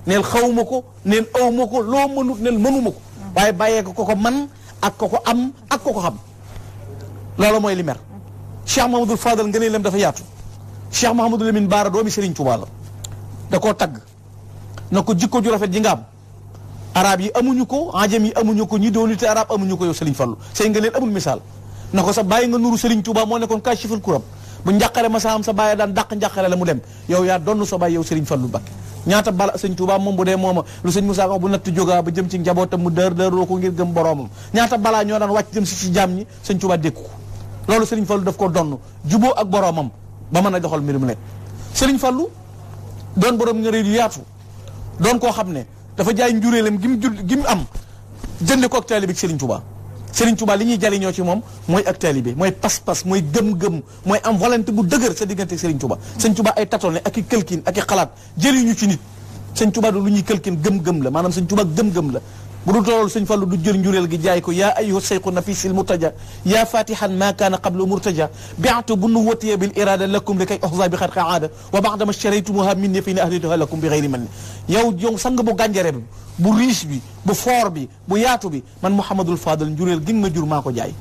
neel xawma ko neel awma ko loo mënut neel mënuma ko waaye bàyyee ko ko man ak ko am ak ko xam loolu mooy li mer Cheikh Mahamadul Fadal nga ne lem dafa yaatu Cheikh Mahamadou Lamine Baara doomi Sëriñ Tuubaa la da koo tagg na ko jikko ju rafet ji nga am arab yi amuñu ko ajam yi amuñu ko ñi doonite arab amuñu ko yow Sëriñ Fallu say nga leen amul misaal na ko sa bàyyi nga nuru Sëriñ Tuubaa moo nekkoon kaashiful kuram bu njàqare ma sa am sa bàyyi daan dàq njàqare la mu dem yow yaa donn sa bàyyi yow Sëriñ Fallu Mbakke ñaata bala Sëñ Tuubaa moom bu dee mooma lu Sëñ Musaa wax bu natt jógaa ba jëm ci njabootam mu dër ko ngir gëm boroomam ñaata balaa ñoo daan wàcc jëm si ci jaam ñi Sëñ Tuubaa dékku ko loolu Sëriñ Fallu daf ko donn juboo ak boroomam ba mën a doxal mbir mu nekk Sëriñ Fallu doon borom ngëneel yu yaatu doon koo xam ne dafa jaay njuréelam gi mu am jënde ko ak taalibe bi Sëriñ Tuubaa Sëriñ Tuubaa li ñuy jariñoo ci moom mooy ak taalibe mooy pas-pas mooy gëm-gëm mooy am volonté bu dëgër sa diggante Sëriñ Tuubaa Sëriñ Tuubaa ay tatone ak i këlkin ak i xalaat jëriñu ci nit Sëriñ Tuubaa du lu ñuy këlkin gëm-gëm la maanaam Sëriñ Tuubaa gëm-gëm la bu dul tool Sëriñ Fallu du jël njureel gi jaay ko yaa ayyuha sayqu nafisil murtaja yaa fatihan ma kaana qablu murtaja bi'tu bu nu watiya bil irada lakum li kay oxza bi xarqa aada wa ba'dama shtaraytumuha minni fi ne ahdituha lakum bi xayri man yow sang bu gànjare bi bu riche bi bu fort bi bu yaatu bi man Mouhamadul Fadal njureel gi nga jur maa ko jaay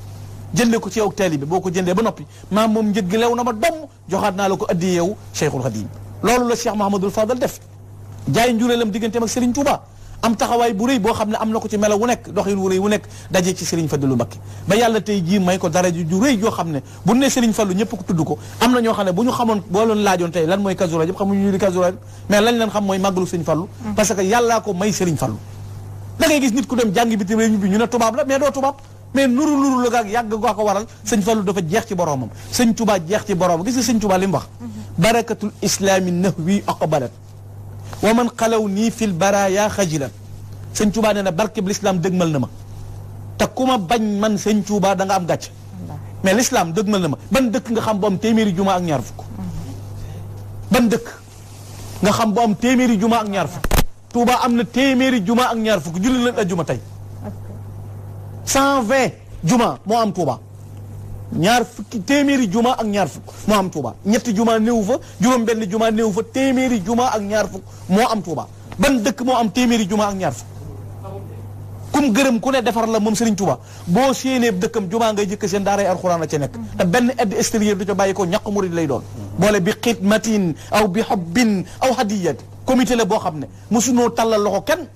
jënde ko ci yow taalibe boo ko jëndee ba noppi maa moom njëg gi lew na ma domm joxaat naa la ko addi yow Cheikhul Khadim loolu la Cheikh Mouhamadul Fadal def jaay njureelam digganteem ak Serigne Touba am taxawaay bu rëy boo xam ne am na ko ci melo wu nekk doxin wu rëy wu nekk daje ci Serigne Fallou Mbacké ba yàlla tey jii may ko dara ju rëy joo xam ne bu ne Serigne Fallou ñëpp ko tudd ko am na ñoo xam ne bu ñu xamoon boo leen laajoon tey lan mooy Kazu Rajab xamuñu ñu di Kazu Rajab mais lañ leen xam mooy màggalu Serigne Fallou parce que yàllaa ko may Serigne Fallou da ngay gis nit ku dem jàngi bitim réew ñu bi ñu ne tubaab la mais doo tubaab mais nuru la gaag yàgg goo ko waral sëñ Fallou dafa jeex ci boromam sëñ Touba jeex ci boromam gis nga sëñ Touba li mu wax barakatul islami nahwi aqbalat wa man xalaw nii fil baraya xajilat sëñ Touba nee na barkeb l'islam dëgmal na ma te ku ma bañ man sëñ Touba da nga am gàcc mais l'islam dëgmal na ma ban dëkk nga xam bu am téeméeri juma ak ñaar fukk ban dëkk nga xam bu am téeméeri juma ak ñaar fukk Touba am na téeméeri juma ak ñaar fukk julli leen ajjuma tey 120 juma moo am Touba ñaar fukki téeméeri juma ak ñaar fukk moo am Touba ñetti juma néew fa juróom benn juma néew fa téeméeri juma ak ñaar fukk moo am Touba ban dëkk moo am téeméeri juma ak ñaar fukk kum gërëm ku ne defar la moom Serigne Touba boo séenee dëkkam juma ngay jëkk seen daaray alxuraan la ca nekk te benn aide extérieure du ca bàyyi ko ñaq murid lay doon boole bi xidmatin aw bi hubbin aw hadiyat comité la boo xam ne mosunoo tàllal loxo kenn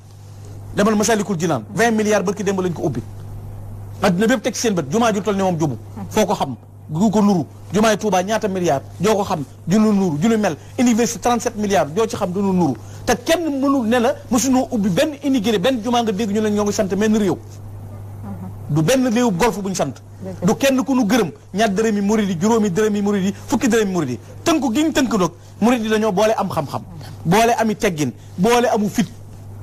demal Masalikul Jinaan 20 milliards barki démb lañ ko ubbi adduna bépp teg seen bët jumaa ju toll ne moom jubu foo ko xam gu ko nuru jumaay Touba ñaata milliards joo ko xam junu nuru junu mel université 37 milliards joo ci xam dunu nuru te kenn mënul ne la mosunoo ubbi benn immigré benn jumaa nga dégg ñu leen ñoo ngi sant benn réew du benn réew golf bu ñu sant du kenn ku nu gërëm ñaar dërëmi murid yi juróomi dërëmi murid yi fukki dërëmi murid yi tënku gi ñu tënk nag murid yi dañoo boole am xam-xam boole ami teggin boole amu fit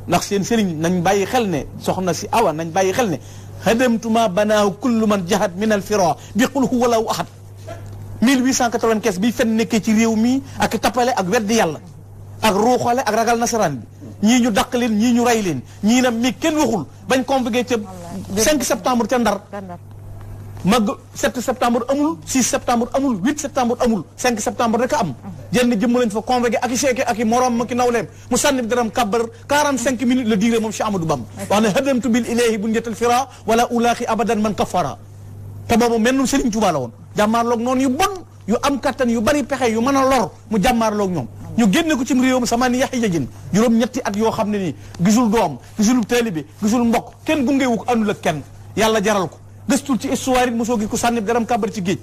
ndax seen sëriñ nañ bàyyi xel ne soxna si awa nañ bàyyi xel ne hadamtuma banaahu kullu man jahat min al fira bi qul huwa allahu ahad 1895 bi fen nekkee ci réew mi ak tappale ak weddi yàlla ak ruuxale ak ragal nasaraan bi ñii ñu dàq leen ñii ñu rey leen ñii na mi kenn waxul bañ convoqué ca 5 septembre ca Ndar mag 7 septembre amul 6 septembre amul 8 septembre amul 5 septembre rek a am jenn jëmm lañ fa convoqué ak i seeke ak i morom ma ki nawleem mu sànni bi daram kàbbar 45 minutes la diire moom Cheikh Amadou Bamba wax ne hadamtu bil ilahi bu njëtal fira wala ulaaxi abadan man kafara te boobu mennum Serigne Touba la woon jàmmaarloog noonu yu bon yu am kattan yu bari pexe yu mën a lor mu jàmmaarloog ñoom ñu génne ko ci réewam sama ni yaxi jajin juróom-ñetti at yoo xam ne nii gisul doom gisul taalibe gisul mbokk kenn gungeewu ko àndul ak kenn yàlla jaral ko gëstul ci histoire yi mosoo gis ko sànni garam kàbbar ci géej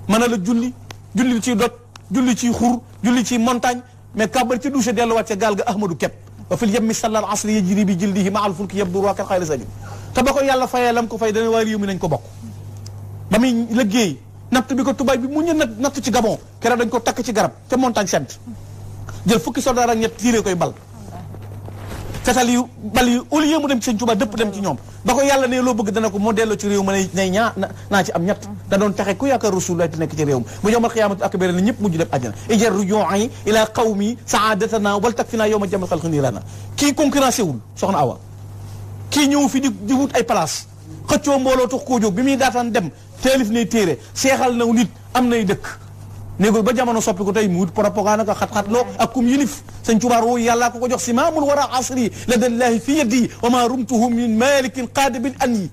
mën a la julli ciy doj julli ciy xur julli ciy montagne mais kàbbar ci douche delluwaat ca gaal ga ahmadou kepp wa fil yemmi sallal asri yajri bi jildihi ma al fulki yabdu roakal xayra salim te ba ko yàlla fayee lam ko fay dana waa réew mi nañ ko bokk ba muy liggéey natt bi ko tubaay bi mu ñu natt ci Gabon keroog dañ ko takk ci garab te montagne sent jël fukki soldat ak ñett tiiree koy bal fetal yu bal yu au lieu mu dem ci Sëñ Tuubaa dëpp dem ci ñoom ba ko yàlla ne loo bëgg dana ko moo delloo ci réew ma nay naa ci am ñett da doon taxe ku yaakaar Rasulullah te nekk ci réew mi bu ñëw ma xiyaamatu akbar na ñëpp mujj dem àjjana ijar ruju'i ila qawmi sa'adatana wal takfina yawma jamal xalqi niirana kii concurrencé wul soxna Awa kii ñëw fi di wut ay place xëccoo mbooloo tax koo jóg bi muy daataan dem taalif ne téere seexal naw nit am nay dëkk néegul ba jamono soppi ko tey mu wut propagande ka xat-xat loo ak kum yilif Sëñ Tuubaa woo yàllaa ko jox si maamul wara asri la dallahi fi yadi wa ma rumtuhu min malikin qaadibin an yi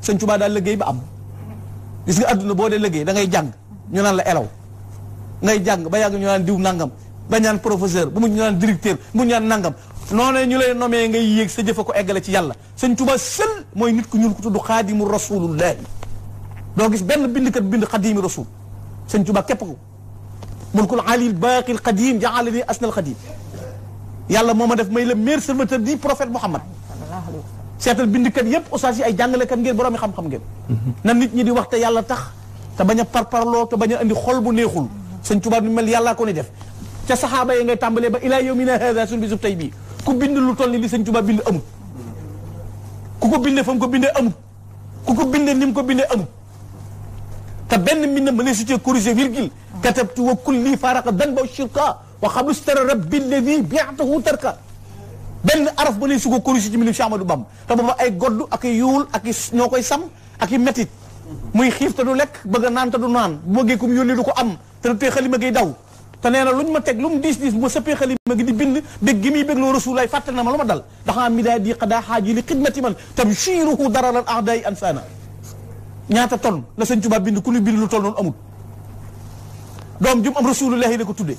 Sëñ Tuubaa daal liggéey ba am gis nga adduna boo dee liggéey da ngay jàng ñu naan la elaw ngay jàng ba yàgg ñu naan diw nangam ba ñaan professeur bu mu ñu naan directeur bu mu ñaan nangam noonu ñu lay nomee ngay yéeg sa jëfa ko eggale ci yàlla Sëñ Tuubaa seul mooy nit ku ñuul ku tudd xaadimu rasulullahi doo gis benn bindkat bind xaadimi rasul Sëñ Tuubaa képp ko mulkul alil baaqil qadim ja'alani asnal qadim yàlla moo ma def may le meilleur serviteur du prophète Muhammad seetal bindkat yëpp ustaas yi ay jàngalekat ngeen boroomi xam-xam ngeen na nit ñi di wax te yàlla tax te bañ a parparloo te bañ a andi xol bu neexul Sëñ Tuubaa ni mel yàllaa ko ni def ca saxaaba yi ngay tàmbalee ba ilaa yawmina haada suñu bisub tey bii ku bind lu toll ni li Sëñ Tuubaa bind amut ku ko bindee fa mu ko bindee amut ku ko bindee ni mu ko bindee amut te benn mbind ma ne su cee corrigé virgule katabtu wa kulli faraqa dan ba shirka wa xablustara rabbi alladi bi'atahu tarka benn araf ba ne su ko corrigé ci mbind Cheikh Amadou Bamba te booba ay godd ak i yuul ak i ñoo koy sam ak i métit muy xiif te du lekk bëgg a naan te du naan bu bëggee kum yónni du ko am te du tee xalima ngay daw te nee na luñ ma teg lu mu diis bu ma sëppee xalima gi di bind bég gi muy bég loo rasulaay fàtte na ma lu ma dal daxaa midaadi qadaa xaaji li xidmati man tabshiruhu dararal a'daai ansana ñaata ton la Sëñ Tuubaa bind ku ñu bind lu toll noonu amul doom jum am rasulullahi la ko tuddee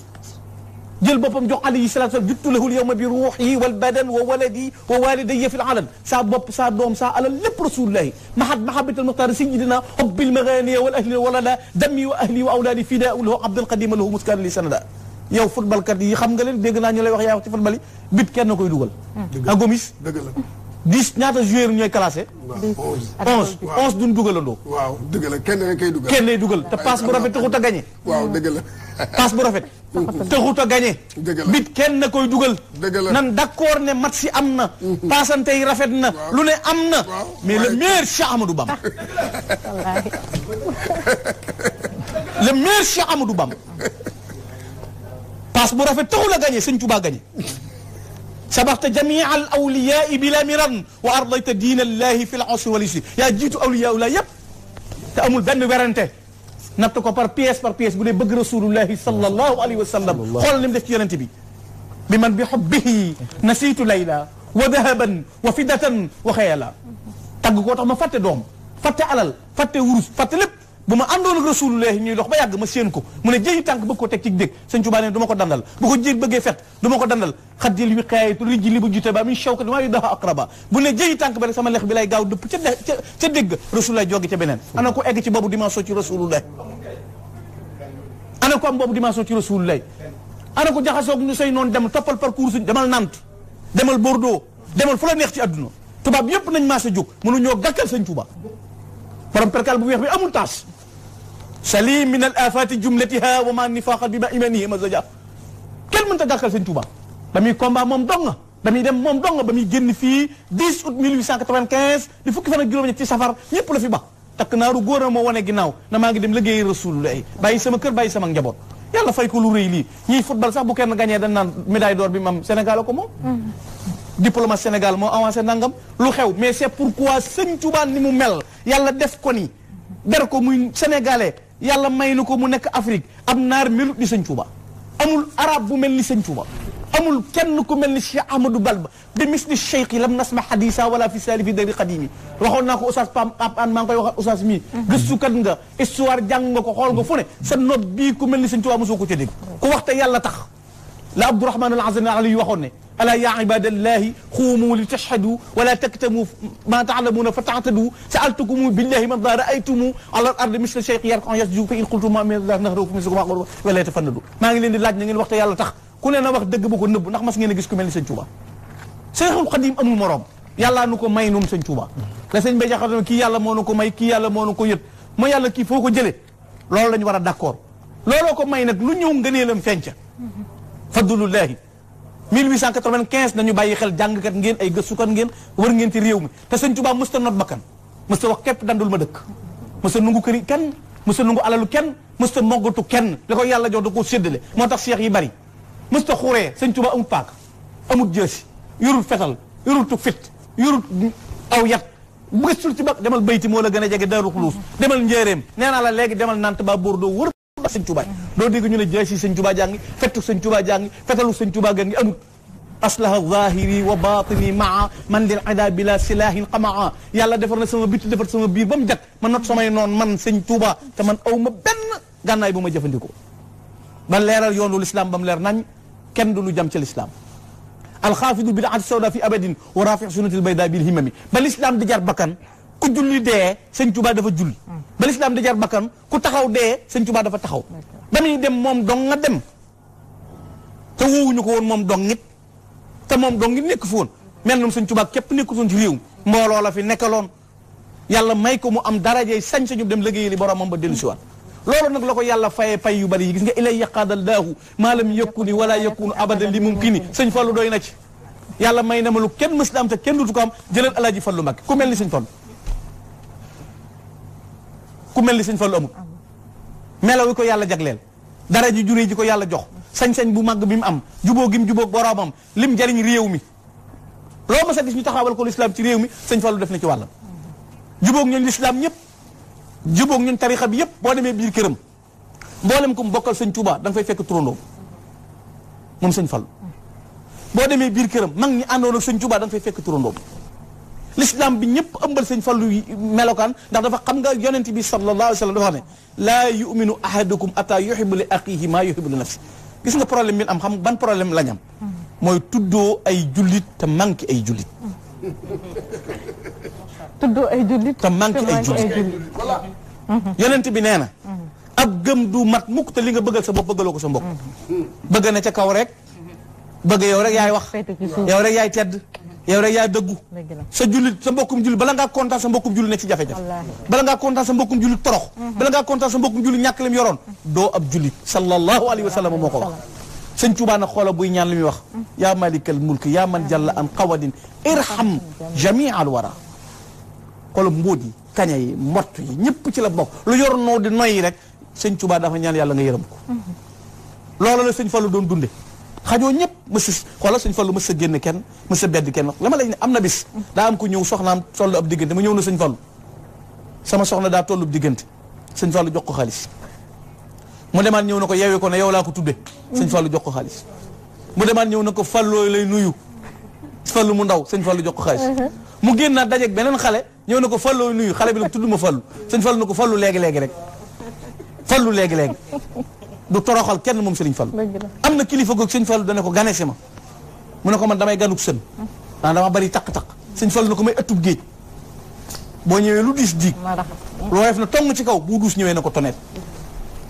jël boppam jox alayhi salaatu wa juttu lahu al-yawma bi ruuhi wal badan wa waladi wa walidayya fil alal saa bopp saa doom saa alal lépp rasulullahi mahabbatal muxtaar sayyidina hubbil maghaniya wal ahli walada dammi wa ahli wa awlaadi fidaa lahu abdul qadim lahu muskaan li sanada yow football kat yi xam nga leen dégg naa ñu lay wax yaa wax ci football yi bit kenn koy dugal. a Gomis. dëgg la 10 ñaata joueur ñooy classé. 11 duñ dugalandoo. waaw dëgg la kenn rek kay dugal. kenn lay dugal te passe bu rafet taxut a gagné. waaw dëgg la. passe bu rafet. taxut a gagné. dëgg la bit kenn koy dugal. dëgg la nan d'accord ne match si am na. passante yi rafet na. lu ne am na. mais le meilleur Cheikh Amadou Bamba. le meilleur Cheikh Amadou Bamba. passe bu rafet taxul a gagné sëñ Tuubaa gagné. sabaxta jamia al awliyaa bila miran wa ardayta diina allahi fi l usri wal yusri yaa jiitu awliyaa la yëpp te amul benn werante natt ko par pièce bu dee bëgg rasulullahi sallallahu alayhi wa sallam xoolal ni mu def ci yonente bi bi man bi xubbihi nasiitu layla wa dahaban wa fidatan wa xayala tagg koo tax ma fàtte doom fàtte alal fàtte wurus fàtte lépp bu ma àndoon ak rasulullahi ñuy dox ba yàgg ma séen ko mu ne jëyi tànk bëgg ko teg ci dégg sëñ Tuubaa ne du ma ko dandal bu ko jég bëggee fet du ma ko dandal xaddil wiqaayatu rijji li bu jute ba min shawkat maa yu daha aqraba bu ne jëyi tànk ba rek sama lex bi lay gaaw dëpp ca dégg rasulullahi jóge ca beneen ana ko egg ci boobu dimension ci rasulullahi ana ko am boobu dimension ci rasulullahi ana ko jaxasoog ñu say noonu dem toppal parcours demal Nantes demal Bordeaux demal fu la neex ci àdduna tubaab yépp nañ maa sa jóg mënu ñoo gàkkal sëñ Tuubaa borom perkal bu weex bi amul taas salim min al afati jumlatiha wa ma nifaqat bi ma imanihi mazaja kenn mënta gàkkal sëñ Tuubaa ba muy combat moom dong nga ba muy dem moom dong nga ba muy génn fii 10 août 1895 di fukki fan ak juróom-ñett ci safar ñëpp la fi ba takk naaru góor na moo wane ginnaaw na maa ngi dem liggéeyi rasulullah bàyyi sama kër bàyyi sama njaboot yàlla fay ko lu rëy lii ñiy football sax bu kenn gagné dañ naan médaille d'or bi mam Sénégal la ko moom diplôme Sénégal moo avancé nangam lu xew mais c'est pourquoi sëñ Tuubaa ni mu mel yàlla def ko ni der ko muy sénégalais yàlla may na ko mu nekk Afrique am naar melut ni sëñ Tuubaa amul arab bu mel ni sëñ Tuubaa amul kenn ku mel ni Cheikh Ahmadou Bamba bi misli cheikh yi lam nasma hadisa wala fi sali fi dari xadimi waxoon naa ko oustaz Pam an maa ngi koy waxal oustaz mii gëstukat nga histoire jàng nga ko xool nga fu ne sa nopp bii ku mel ni sëñ Tuubaa mosoo ko ca dégg ku wax te yàlla tax la Abdourahman al Azani Ali waxoon ne alaa yaa ibadallahi xuumu li tashhadu wala taktamu ma taalamuuna fa taatadu saaltukumu billahi man daa raaytumu ala al ardi misla cheikh yarkan yasju fa in qultum ma min allah nahru fa mislukum aqru wala yatafannadu maa ngi leen di laaj na ngeen wax te yàlla tax ku ne na wax dëgg bu ko nëbb ndax mas ngeen a gis ku mel ni sëñ Tuubaa Seexul Xadiim amul morom yàllaa nu ko may noonu sëñ Tuubaa la sëñ Bay Jaxate kii yàlla moo nu ko may kii yàlla moo nu ko yët mooy yàlla kii foo ko jëlee loolu la ñu war a d'accord looloo ko may nag lu ñëw ngëneelam fenca fadlullahi 1895 nañu bàyyi xel jàngkat ngeen ay gëstukat ngeen war ngeen ci réew mi te sëñ Tuubaa mësta not bakkan mësta wax képp dandul ma dëkk mësta nungu këri kenn mësta nungu alalu kenn mësta moggatu kenn li ko yàlla jox da koo séddale moo tax seex yi bari mësta xuree sëñ Tuubaa amut paak amut jësi yorul fetal yorul tu fit yorul aw yat bu gëstul ci bak demal bayti moo la gën a jege Daaru Xuluus demal njéeréem nee naa la léegi demal Nantes ba Bordeaux wër ba sëñ Tuubaa doo dégg ñu ne jësi sëñ Tuubaa jàngi fettu sëñ Tuubaa jàngi fetalu sëñ Tuubaa gangi amut aslaha zahiri wa batini maa man lil ida bila silahin qamaa yàlla defar na sama bitti defar sama biir ba mu jag ma not samay noon man sëñ Tuubaa te man aw ma benn gànnaay bu ma jëfandikoo ba leeral yoonu l'islam ba mu leer nañ kenn du lu jam ci l'islam alxaafidu bidaati sawda fi abadin wa rafi sunnatil bayda bil himami ba l'islam di jar bakkan ku julli dee sëñ Tuubaa dafa julli ba l'islam di jar bakkan ku taxaw dee sëñ Tuubaa dafa taxaw ba muy dem moom dong nga dem te woowuñu ko woon moom dong it te moom dong it nekk fi woon mel na sëñ Tuubaa képp nekkutoon ci réew mbooloo la fi nekkaloon yàlla may ko mu am darajey sañ-sañu dem liggéeyi li boromam ba dellu si waat loolu nag la ko yàlla fayee pay yu bari yi gis nga ilay yaqaadallaahu maa lam yakuni wala yakunu abadan li mumkini sëñ Fallu doy na ci yàlla may na ma lu kenn mës la am te kenn dutu ko am jëlal alaaji Fallu Mbàkke ku mel ni sëñ Fallu ku mel ni sëñ Fallu amul melaw yi ko yàlla jagleel daraja juree ji ko yàlla jox sañ-sañ bu màgg bi mu am jubóo gi mu jubóog boroomam lim jariñ réew mi loo ma sa gis ñu taxawal ko l'islam ci réew mi sëñ Fallu def na ci wàllam jubóog ñooñu l'islam ñëpp jubóog ñun tarixa bi yëpp boo demee biir këram mboolem ko mu bokkal sëñ Tuubaa da nga fay fekk turandoo moom sëñ Fallu boo demee biir këram mag ñi àndoon ak sëñ Tuubaa da nga fay fekk turandoo l'islam bi ñëpp ëmbal sëñ Fallu melokaan ndax dafa xam nga yonent bi sallallahu alayhi wa sallam dafa wax ne laa yuminu ahadukum ata yuhibbu li axihi maa yuhibbu li nafsi gis nga problème bi am xam ban problème lañ am mooy tuddoo ay jullit te manqué ay jullit tuddoo ay jullit te manqué ay jullit yonent bi nee na ab gëm du mat mukk te li nga bëggal sa bopp bëggaloo ko sa mbokk bëgg na ca kaw rek bëgg yow rek yaay wax yow rek yaay tedd yow rek yaay dëggu sa jullit sa mbokkum jullit bala ngaa kontaan sa mbokkum jullit nekk ci jafe-jafe bala ngaa kontaan sa mbokkum jullit torox bala ngaa kontaan sa mbokkum jullit ñàkk lim yoroon doo ab jullit sallallahu alayhi wa sallam moo ko wax sëñ Tuubaa nag xoola buy ñaan li muy wax yaa malikal mulk yaa man jalla an qawadin irham jamia al wara xoola mbóot yi kaña yi mbott yi ñëpp ci la bokk lu yor noo di noyyi rek sëñ Tuubaa dafa ñaan yàlla nga yërëm ko loolu la sëñ Fallu doon dunde xajoo ñëpp mës a xoolal sëñ Fallu mës a génn kenn mës a bedd kenn la ma lay ne am na bis daa am ku ñëw soxnaam tollu ab diggante ma ñëw na sëñ Fallu sama soxna daa tollu ab diggante sëñ Fallu jox ko xaalis mu demaat ñëw na ko yeewee ko ne yow laa ko tudde sëñ Fallu jox ko xaalis mu demaat ñëw na ko Falloo lay nuyu Fallu mu ndaw sëñ Fallu jox ko xaalis mu génnaat dajeeg beneen xale ñëw na ko Falloo nuyu xale bi nag tudd ma Fallu sëñ Fallu na ko Fallu léegi-léegi rek Fallu léegi-léegi du toroxal kenn moom Sëriñ Fallu am na kilifa goog sëñ Fallu dana ko ganesi ma mu ne ko man damay ganuk sën dama bari taq-taq sëñ Fallu na ko may ëttub géej boo ñëwee lu diis diig loo def na tong ci kaw bu duus ñëwee na ko tonet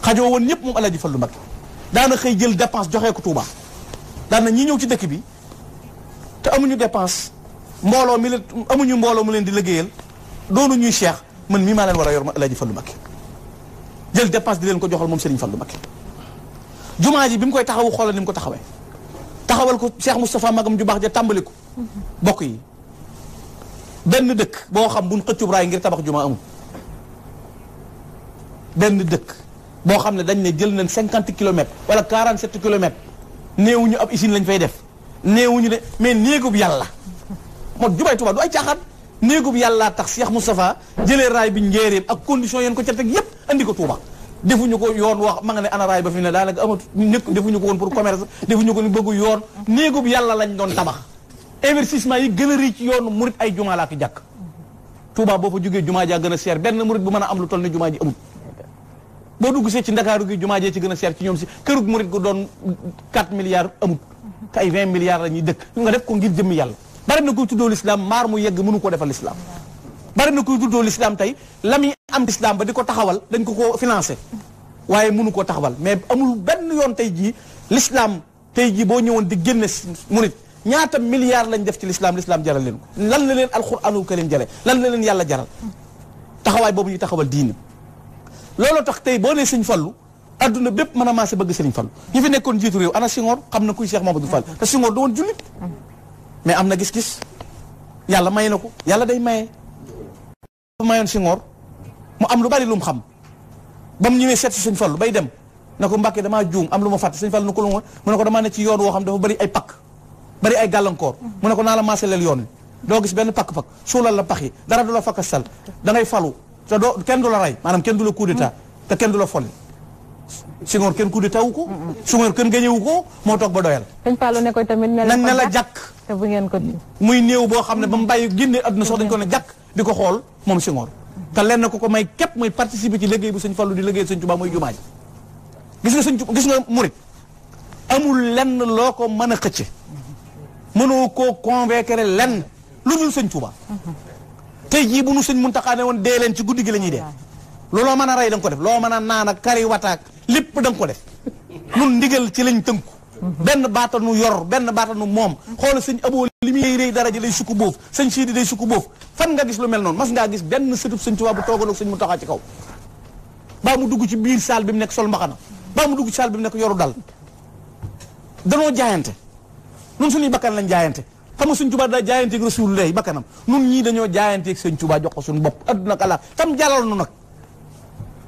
xajoo woon ñëpp moom Alaaji Fallu Mbakke daana xëy jël dépense joxee ko Touba daana ñi ñëw ci dëkk bi te amuñu dépense mbooloo mi leen amuñu mbooloo mu leen di liggéeyal doonu ñuy cheikh man mii maa leen war a yor ma Alaaji Fallu Mbakke jël dépense di leen ko joxal moom Sëriñ Fallu Mbakke jumaa ji bi mu koy taxawu xoolal ni mu ko taxawee taxawal ko Cheikh Moustapha magam ju baax ja tàmbali ko bokk yi benn dëkk boo xam buñ xëccub raay ngir tabax jumaa amul benn dëkk boo xam ne dañ ne jël nañ 50 kilomètres wala 47 kilomètres néewuñu ab usine lañ fay def néewuñu de mais néegub yàlla moom jumaay Tuubaa du ay caaxaan néegub yàllaa tax Cheikh Moustapha jëlee raay bi njéeréen ak condition yéen ko ca teg yépp andi ko Touba defuñu ko yoon wax ma nga ne ana raay ba fi ne daanaka amatu nekk defuñu ko woon pour commerce defuñu ko ni bëggu yoon néegub yàlla lañ doon tabax investissement yi gën a rëy ci yoonu murit ay jumaa laa ki jàkk Touba boo fa jógee jumaa jaa gën a seer benn murit bu mën a am lu toll ni jumaa ji amul boo dugg see ci Ndakaaru gi jumaa jee ci gën a seer ci ñoom si kërug murit gu doon 4 milliards amul te ay 20 milliards la ñuy dëkk nga def ko ngir jëmmi yàlla bari na koy tuddoo l'islam maar mu yegg mënu ko defal l'islam bari na koy tuddoo l'islam tey la muy am l'islam ba di ko taxawal dañ ko financé waaye mënu koo taxawal mais amul benn yoon tey jii l'islam tey jii boo ñëwoon di génne murit ñaata milliards lañ def ci l'islam jaral leen ko lan la leen alxuraanul karim jare lan la leen yàlla jaral taxawaay boobu ñu taxawal diini looloo tax tey boo nee Sëñ Fallu adduna bépp mën a maase bëgg Sëriñ Fallu ñi fi nekkoon jiitu réew ana Senghor xam na kuy Cheikh Mamadou Fall te Senghor da woon jullit mais am na gis-gis yàlla may na ko yàlla day maye mayoon Senghor mu am lu bari lu mu xam ba mu ñëwee seet si Sëñ Fallu bay dem na ko Mbàkke damaa juum am lu ma fàtte Sëñ Fallu na ko lu mu ne ko damaa ne ci yoon woo xam dafa bari ay pakk bari ay gàllankoor mu ne ko naa la maaseleel yoon wi doo gis benn pakk-pakk suulal la pax yi dara du la fakkastal da ngay falu te doo kenn du la rey maanaam kenn du la coup d'état te kenn du la folli Senghor kenn coup d'état wu ko Senghor kenn gañewu ko moo toog ba doyal Sëñ Fallu ne ko tamit nañ ne la jàkk te bu ngeen ko muy néew boo xam ne ba mu bàyyi génne adduna sax dañ ko ne jàkk di ko xool moom Senghor te lenn ko may képp muy participer ci liggéey bu Sëñ Fallu di liggéey Sëñ Tuubaa muy jumaa ji gis nga Sëñ Tuubaa gis nga murit amul lenn loo ko mën a xëcce mënoo koo convaincre lenn lu dul Sëñ Tuubaa tey jii bu nu Sëñ Muntaxaa ne woon dee leen ci guddi gi la ñuy dee looloo mën a rey da nga ko def loo mën a naan ak kari wataak lépp da nga ko def nun ndigal ci lañ tënku benn baata nu yor benn baata nu moom xoola Sëñ Aboo li muy réy dara ji day sukk boofu Sëñ Siidi day sukk boofu fan nga gis lu mel noonu mas ngaa gis benn sëtub Sëñ Tuubaa bu toogoon ak Sëñ Muntaxaa ci kaw baa mu dugg ci biir saal bi mu nekk sol mbaxana baa mu dugg ci saal bi mu nekk yoru dal danoo jaayante nun suñuy bakkan lañ jaayante xam nga Sëñ Tuubaa daa jaayanteeg Rasulullah bakkanam nun ñii dañoo jaayanteeg Sëñ Tuubaa jox ko suñu bopp adduna ak àlla tam jalal nu nag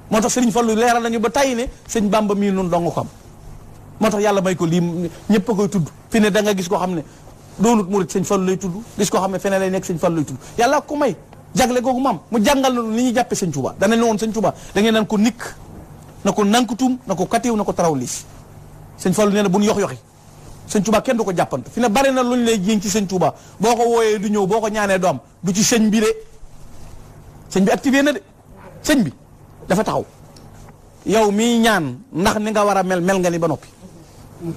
moo tax Sëriñ Fallu leeral nañu ba tey ne Sëñ Bàmba mii nun dong ko am moo tax yàlla may ko lii ñëpp a koy tudd fi ne da nga gis koo xam ne doonut murit Sëñ Fallu lay tudd gis koo xam ne feneen lay nekk Sëñ Fallu lay tudd yàlla ko may jagle googu maam mu jàngal na li ñuy jàppe Sëñ Tuubaa dana ne woon Sëñ Tuubaa da ngeen naan ko nikk na ko nankutum na ko katiw na ko taraw liis Sëñ Fallu nee na bu ñu yox-yoxi Sëñ Tuubaa kenn du ko jàppant fi ne bari na lu ñu lay jéem ci Sëñ Tuubaa boo ko wooyee du ñëw boo ko ñaanee du am du ci sëñ bi de sëñ bi activé na de sëñ bi dafa taxaw yow mii ñaan ndax ni nga war a mel nga ni ba noppi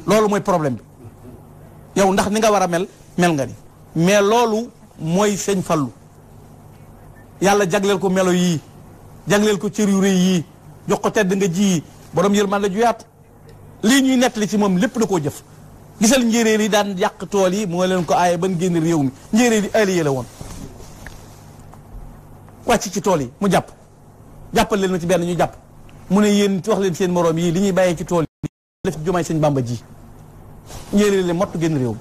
loolu mooy problème bi yow ndax ni nga war a mel nga ni mais loolu mooy sëñ Fallu yàlla jagleel ko melo yii jagleel ko cër yu rëy yii jox ko tedd nga ji borom yërmande ju yaatu lii ñuy nettali ci moom lépp da koo jëf gisal njéeréer yi daan yàq tool yi moo leen ko aaye ban génn réew mi njéeréer yi allié la woon wàcc ci tool yi mu jàppal leen ma ci benn ñu jàpp mu ne yéen wax leen seen moroom yii li ñuy bàyyee ci tool yi def jumaay sëñ Bamba ji njéeréer leen mottu génn réew mi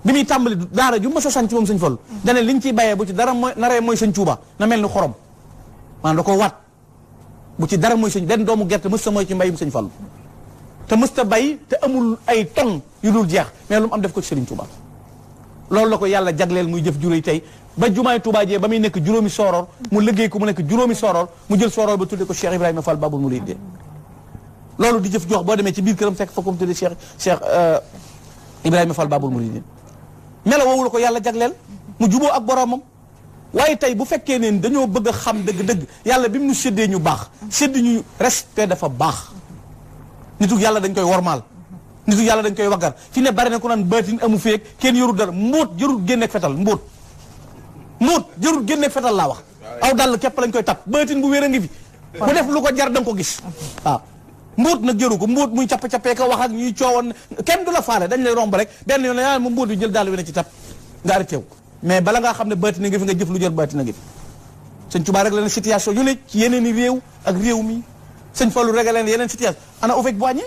bi muy tàmbali daara ju ma sa sànc moom sëñ Fallu dane liñ ciy bàyyee bu ci dara mooy naree mooy sëñ Tuuba na mel ni xorom maanaam da ko waat bu ci dara mooy sëñ benn doomu gerte mës ta mooy ci mbayum sëñ Fallu te mës ta bay te amul ay ton yu dul jeex mais lu mu am def ko ci Sëriñ Tuuba loolu la ko yàlla jagleel muy jëf juróoy tey ba jumaay Tuuba jee ba muy nekk juróomi sooroor mu liggéey ko mu nekk juróomi sooroor mu jël sooroor ba tudde ko Cheikh Ibrahima Fall Babul Mourideen loolu di jëf jox boo demee ci biir këram fekk fa ko mu tudde Cheikh Ibrahima Fall Babul Mourideen melo woowu la ko yàlla jagleel mu juboo ak boromam waaye tey bu fekkee ne dañoo bëgg a xam dëgg-dëgg yàlla bi mu nu séddee ñu baax sédd ñu respect dafa baax nitu yàlla dañ koy wormaal nitu yàlla dañ koy waggar fi ne bari na ku naan baatin amu feeg kenn yorul dara mbóot jërul génneeg fetal mbóot jërul génneeg fetal laa wax aw dàll képp lañ koy tap baatin bu wér a ngi fi bu def lu ko jar da nga ko gis waaw mbóot nag jëru ko mbóot muy capp-cappee ko wax ak ñuy coowoon kenn du la faale dañ lay romb rek benn yoon yaa ma mbóot bi jël dàll wi ne ci tap nga arrêté wu mais bala ngaa xam ne baatin nga fi nga jëf lu jël baatin nga fi sëñ Tuubaa rek leen situation yu ne ci yeneen i réew ak réew mi sëñ Fallu rek leen yeneen situation ana Houphouët-Boigny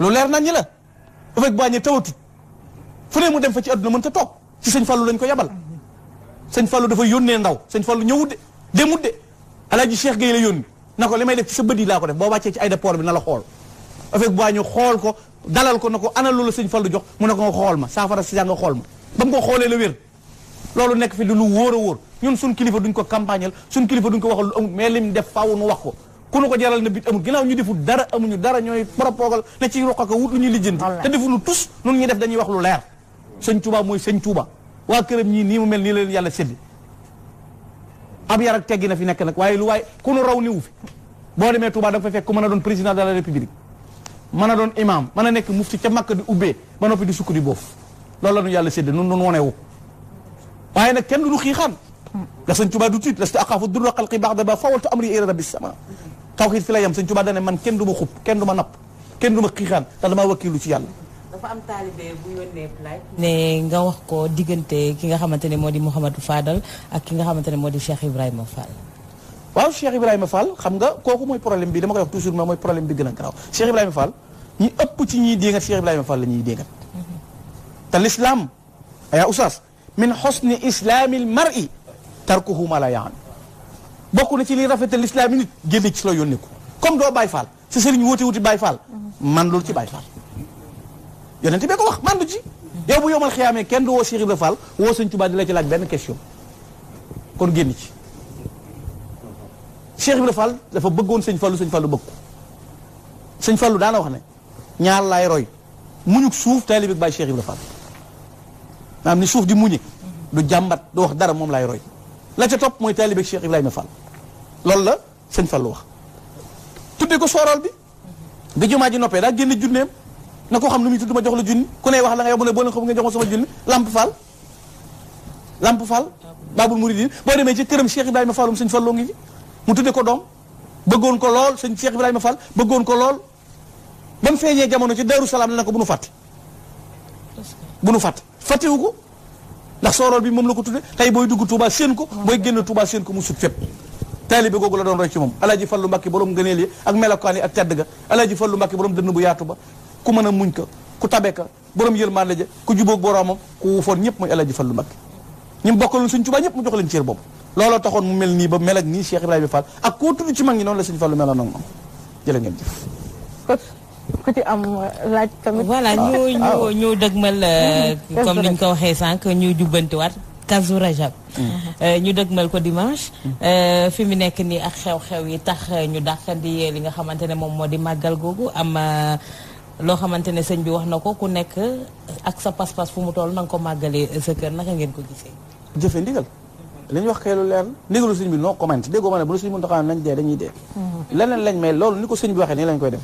lu leer nañ ñi la Houphouët-Boigny tawatut fu ne mu dem fa ci àdduna mën ta toog ci sëñ Fallu lañ ko yabal sëñ Fallu dafa yónnee ndaw sëñ Fallu ñëwut de demut de Alaaji Cheikh Gueye la yónni na ko li may def ci sa bët yi laa ko def boo wàccee ci aéroport bi na la xool Houphouët-Boigny xool ko dalal ko na ko ana loolu sëñ Fallu jox mu ne ko nga xool ma saafara si nga xool ma ba mu ko xoolee la wér loolu nekk fi di lu wóor a wóor ñun suñ kilifa duñ ko campagnal suñ kilifa duñ ko waxal lu amul mais lim def faaw nu wax ko ku nu ko jaral na bit amul ginnaaw ñu deful dara amuñu dara ñooy propogal ne ci roq ak wut lu ñuy lijjanti te defuñu tus nun ñuy def dañuy wax lu leer sëñ Tuuba mooy sëñ Tuuba waa këram ñii nii mu mel nii la leen yàlla séddi ab yar ak teggi na fi nekk nag waaye lu waaye ku nu raw niwu fi boo demee Tuuba da nga fa fekk ku mën a doon président de la république mën a doon imam mën a nekk mufti ca Makka di ubbee ba noppi di sukk di boof loolu la ñu yàlla séddi nun nun wonewu waaye nag kenn du nu xiixaan ndax sëñ Tuuba du tiit lastu axaafu durra xalqi ba'da ba fawaltu amri ila rabbi sama tawxiid fi la yam sëñ Tuuba dane man kenn du ma xub kenn du ma napp kenn du ma xiixaan ndax damaa wakkilu ci yàlla dafa am taalibe bu yónnee plaque ne nga wax ko diggante ki nga xamante ne moo di Mouhamadou Fadal ak ki nga xamante ne moo di Cheikh Ibrahima Fall waaw Cheikh Ibrahima Fall xam nga kooku mooy problème bi dama koy wax toujours ma mooy problème bi gën a garaaw Cheikh Ibrahima Fall ñi ëpp ci ñiy déngat Cheikh Ibrahima Fall la ñuy déngat te l'islam yaa oustaz min xosni islamil mar'i tarkuhu ma la yaan bokk na ci li rafetal l'islam yi nit génne ci la yónni ko comme doo Baye Fall sa sëriñ woote wuti Baye Fall man loolu ci Baye Fall yonent bee ko wax man du ci yow bu yomal xiyaamee kenn du woo Cheikh Ibrahima Fall woo sëñ Tuubaa di la ci laaj benn question kon génn ci Cheikh Ibrahima Fall dafa bëggoon sëñ Fallu bëgg ko sëñ Fallu daana wax ne ñaar laay roy muñuk suuf taalibe Baay Cheikh Ibrahima Fall maanaam ni suuf di muñe du jàmbat du wax dara moom laay roy la ca topp mooy taalibe Cheikh Ibrahima Fall loolu la sëñ Fallu wax tuddee ko soorool bi jumaa ji noppee daa génne junneem na ko xam lu muy tudd ma jox la junni ku ne wax la nga yow mu ne boo leen xam nga jox ma sama junni Lamp Fall Babul Mouridine boo demee ci këram Cheikh Ibrahima Fallum sëñ Falloo ngi fi mu tuddee ko doom bëggoon ko lool sëñ Cheikh Ibrahima Fall bëggoon ko lool ba mu feeñee jamono ci Daaru Salaam la ne ko bu nu fàtte fàttewu ko ndax soorool bi moom la ko tudde tey booy dugg Touba seen ko booy génn Touba seen ko mu sut fépp taalibe googu la doon roy ci moom Alaaji Fallu Mbàkke borom ngëneel yi ak melokaan yi ak tedd ga Alaaji Fallu Mbàkke borom dënn bu yaatu ba ku mën a muñ ka ku tabe ka borom yërmande ja ku jubóog boromam ku wufoon ñëpp mooy Alaaji Fallu Mbàkke ñi mu bokkaloon sëñ Touba ñëpp mu jox leen cër boobu looloo taxoon mu mel nii ba mel ak nii Cheikh Ibrahima Fall ak koo tudd ci mag ñi noonu la sëñ Fallu meloon ak moom jërë ngeen jëf ku ci am laaj tamit. voilà ñu dëgmal comme niñ ko waxee sànq ñu jubbantiwaat Kazu Rajab ñu dëgmal ko dimanche fi mu nekk nii ak xew-xew yi tax ñu dàqandi li nga xamante ne moom moo di màggal googu am loo xamante ne sëñ bi wax na ko ku nekk ak sa pas-pas fu mu toll na nga ko màggalee sa kër naka ngeen ko gisee. jëfe ndigal li ñu wax kay lu leer ndigalu sëñ bi noo comment déggoo ma ne bu la sëñ Muntaxa nañ dee dañuy dee leneen lañ may loolu ni ko sëñ bi waxee nii lañ koy def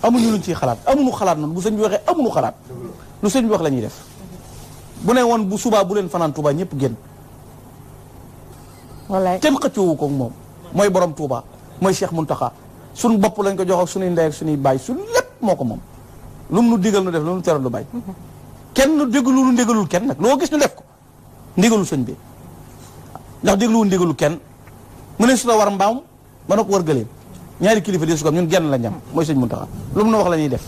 amuñu luñ ciy xalaat amuñu xalaat noonu bu sëñ bi waxee amuñu xalaat lu sëñ bi wax la ñuy def bu ne woon bu subaa bu leen fanaan Touba ñëpp génn. wallaay kenn xëccoowu ko moom mooy borom Touba mooy Cheikh Mountakha suñ bopp lañ ko jox ak suñuy ndey ak suñuy baay suñ lépp moo ko moom lu mu nu digal nu def lu mu teral lu bay kenn nu déglu lu ndigalul kenn nag loo gis ñu def ko ndigalul sëñ bi ndax dégluwul ndigalul kenn mu ne su la war mbaam ba na ko war gëleen ñaari kilifa di su ko ñun genn la ñam mooy sëñ Mountakha lu mu nu wax la ñuy def.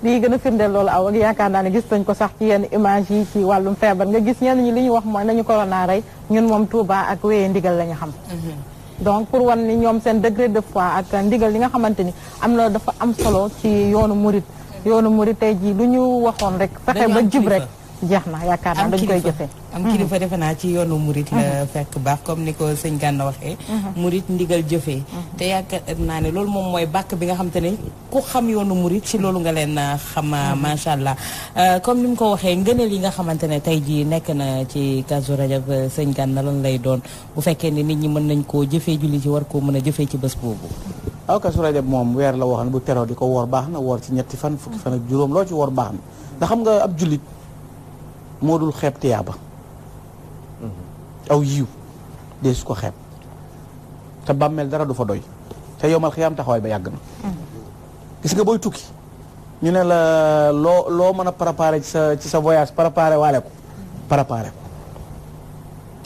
lii gën a firndeel loolu aw ak yaakaar naa ne gis nañ ko sax ci yenn image yi ci wàllum feebar nga gis ñenn ñi li ñu wax mooy nañu corona rey ñun moom Touba ak wéyee ndigal la ñu xam. donc pour wan ni ñoom seen degré de foi ak ndigal li nga xamante ni am na dafa am solo ci yoonu murit tey jii lu ñu waxoon rek fexe ba jub rek jeex na yaakaar naa dañ koy jëfee am kilifa defe naa ci yoonu murit la fekk baax comme ni ko sëñ Gana waxee murit ndigal jëfee te yaakaar naa ne loolu moom mooy bàkk bi nga xam te ne ku xam yoonu murit ci loolu nga leen xam macha allah comme ni mu ko waxee ngëneel yi nga xamante ne tey jii nekk na ci Kazu Rajab sëñ Gana lan lay doon bu fekkee ne nit ñi mën nañ koo jëfee julli ci war koo mën a jëfee ci bés boobu. waaw Kazu Rajab moom weer la woo xam ne bu teroo di ko woor baax na woor ci ñetti fan fukki fan ak juróom loo ci woor baax na ndax xam nga ab jullit moo dul xeeb tiyaaba aw yiw dee su ko xeeb te bàmmeel dara du fa doy te yomal xiyaam taxawaay ba yàgg na gis nga booy tukki ñu ne la loo mën a préparer ci sa voyage préparer waale ko préparer ko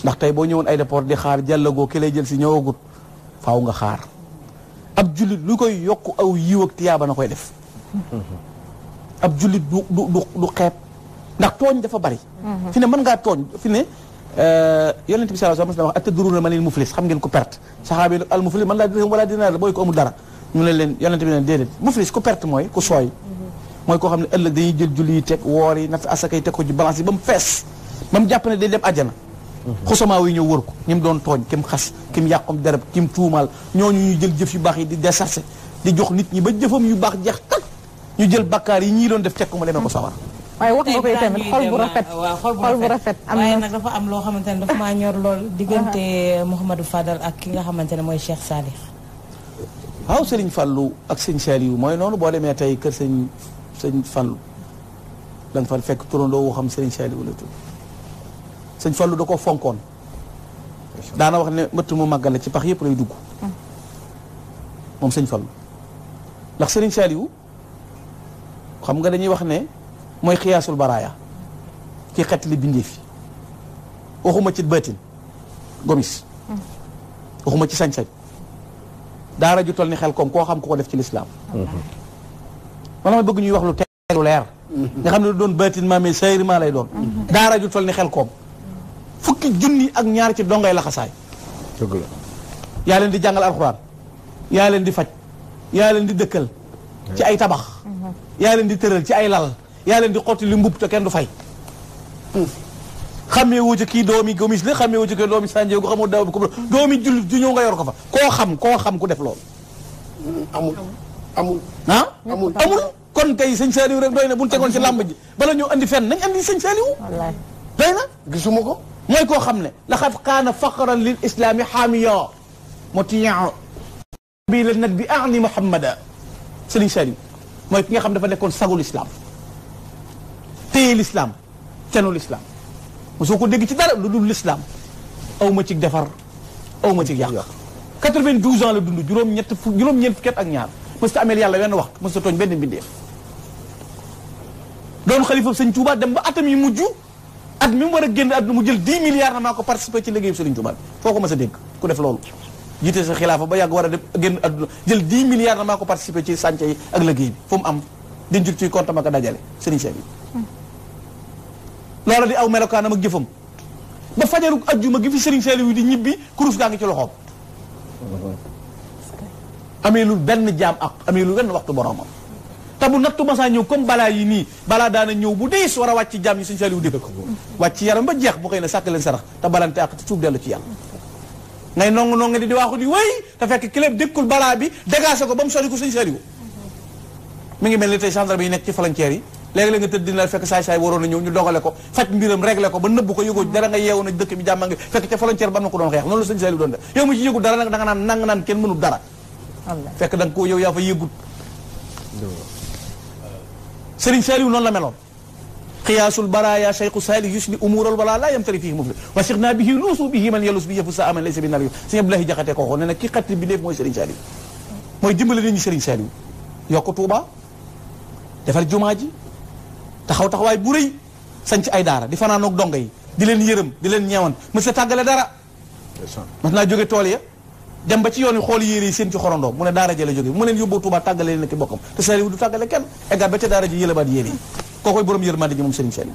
ndax tey boo ñëwoon aéroport di xaar jàllagoo ki lay jël si ñëwagut faaw nga xaar ab jullit lu koy yokk aw yiw ak tiyaaba na koy def ab jullit du xeeb ndax tooñ dafa bari fi ne mën ngaa tooñ fi ne yonent bi sallallahu alayhi wasallam wax atadruuna manil muflis xam ngeen ko perte saxaaba yi al muflis man laa dirham wala dinaar booy ko amul dara ñu ne leen yonent bi ne déedéet muflis ku perte mooy ku sooy mooy koo xam ne ëllëg dañuy jël julli yi teg woor yi natt asaka yi teg ko ci balance yi ba mu fees ba mu jàpp ne day dem àjjana xusamaaw yi ñëw wër ko ñi mu doon tooñ kim xas kim yàqom dereb kim tuumaal ñooñu ñu jël jëf yu baax yi di décharger di jox nit ñi ba jëfam yu baax jeex tak ñu jël bakkaar yi ñii doon def teg ko mu demee ko sawar waaye wax nga koy tamit xol bu rafet xol bu rafet am waaye na nag dafa am loo xamante ne dafa maa ñor lool diggante Mouhamadou Fadal ak ki nga xamante ne mooy Cheikh Salih. waaw Serigne Fallou ak sëñ Saliou mooy noonu boo demee tey kër sëñ Fallou da nga fa fekk turandoo woo xam Serigne Saliou la tudd sëñ Fallou da koo fonkoon daana wax ne mbëtt mu màggale ci pax yëpp lay dugg moom sëñ Fallou ndax Serigne Saliou xam nga dañuy wax ne mooy xiyaasul baraaya ki xet li bindee fi waxuma ci bëtin gomis waxuma ci sañ-sañ daara ju toll ni xel koom koo xam ko def ci lislaam man ma bëgg ñuy wax lu teelu leer nga xam ne du doon bëtin maamee sayri lay doon daara ju toll ni xel koom fukki junni ak ñaar ci dongay laxasaay dëgg la yaa leen di jàngal alxuraan yaa leen di faj yaa leen di dëkkal ci ay tabax yaa leen di tëral ci ay lal yaa leen di xotti li mbubb te kenn du fay xamee wu ci kii doomi gomis la xamee wu ci kii doomi sànjeegu xamul daw bi ko doomi jullit ju ñëw nga yor ko fa koo xam ku def loolu amul amul kon kay sëñ Saliou rek doy na bu ñu tegoon ci làmb ji bala ñoo andi fenn nañ andi sëñ Saliou doy na gisuma ko mooy koo xam ne laxad kaana faqran lil islami xaamiya motia bi la nag bi ani Muhammada sëñ Saliou mooy ki nga xam dafa nekkoon sagul islam téye l'islam cenu l'islam mosoo ko dégg ci dara lu dul l'islam aw ma ci defar aw ma ci yàq 92 ans la dund juróom-ñeent fukki at ak ñaar mës ta ameel yàlla wenn waxtu mës ta tooñ benn mbindeef doon xalifa sëñ Touba dem ba atam yi mujj at mi mu war a génn àdduna mu jël 10 milliards na maa ko participé ci liggéeyu sëriñ Touba bi foo ko mës a dégg ku def loolu jiite sa xilaafa ba yàgg war a def génn àdduna jël 10 milliards na maa ko participé ci sànce yi ak liggéey bi fu mu am di jul ci compte ma ko dajale sëriñ Cheikh bi loola di aw melokaanam ak jëfam ba fajaru ajjuma gi fi Serigne Saliou di ñibbi kurus gaa ngi ci loxoom amee lul benn jaam ak amee lul benn waxtu boromam te bu nattu masaa ñëw comme balaa yi nii balaa daana ñëw bu diis war a wàcc jaam yi Serigne Saliou dégg ko wàcc ci yaram ba jeex bu xëy na sàkk leen sarax te balante ak te tuub dellu ci yàlla ngay nongu di waaxu di wéy te fekk kileb dékkul balaa bi dégagé ko ba mu sori ko Serigne Saliou mi ngi mel ni tey gendarme yi nekk ci frontière yi léegi-léeg nga tëdd dina fekk saay-saay waroon na ñëw ñu dogale ko faj mbiram réglé ko ba nëbb ko yëgoo dara nga yeewu na dëkk bi jàmma ngi fekk ca frontière ba am na ko doon xeex noonu la sëñ Saliou doon def yow mu ci yëgul dara nag da nga naan kenn mënul dara fekk da nga ko yow yaa fa yëgut Serigne Saliou noonu la meloon xiyaasul baraya cheikhu sali yusli umural wala la yamtari fii mufli wa sirna bihi luusu bihi man yelus bi yëfu sa aman laysa bi nar yo Serigne Abdoulaye Jaxate ko waxoon ne nag ki xatti bi def mooy Serigne Saliou mooy dimbale nit ñi Serigne Saliou yokk Touba defar jumaa ji taxawaay bu rëy sanc ay daara di fanaanoog donga yi di leen yërëm di leen ñeewan mës a tàggale dara mas naa jóge tool ya dem ba ci yoon yi xool yére yi seen ci xorondoo mu ne daara ja la jóge mu leen yóbboo Touba tàggale leen ki bokkam te Saliou du tàggale kenn eggaat ba ca daara ji yëlebaat yére yi kookoy borom yërmande ji moom Serigne Saliou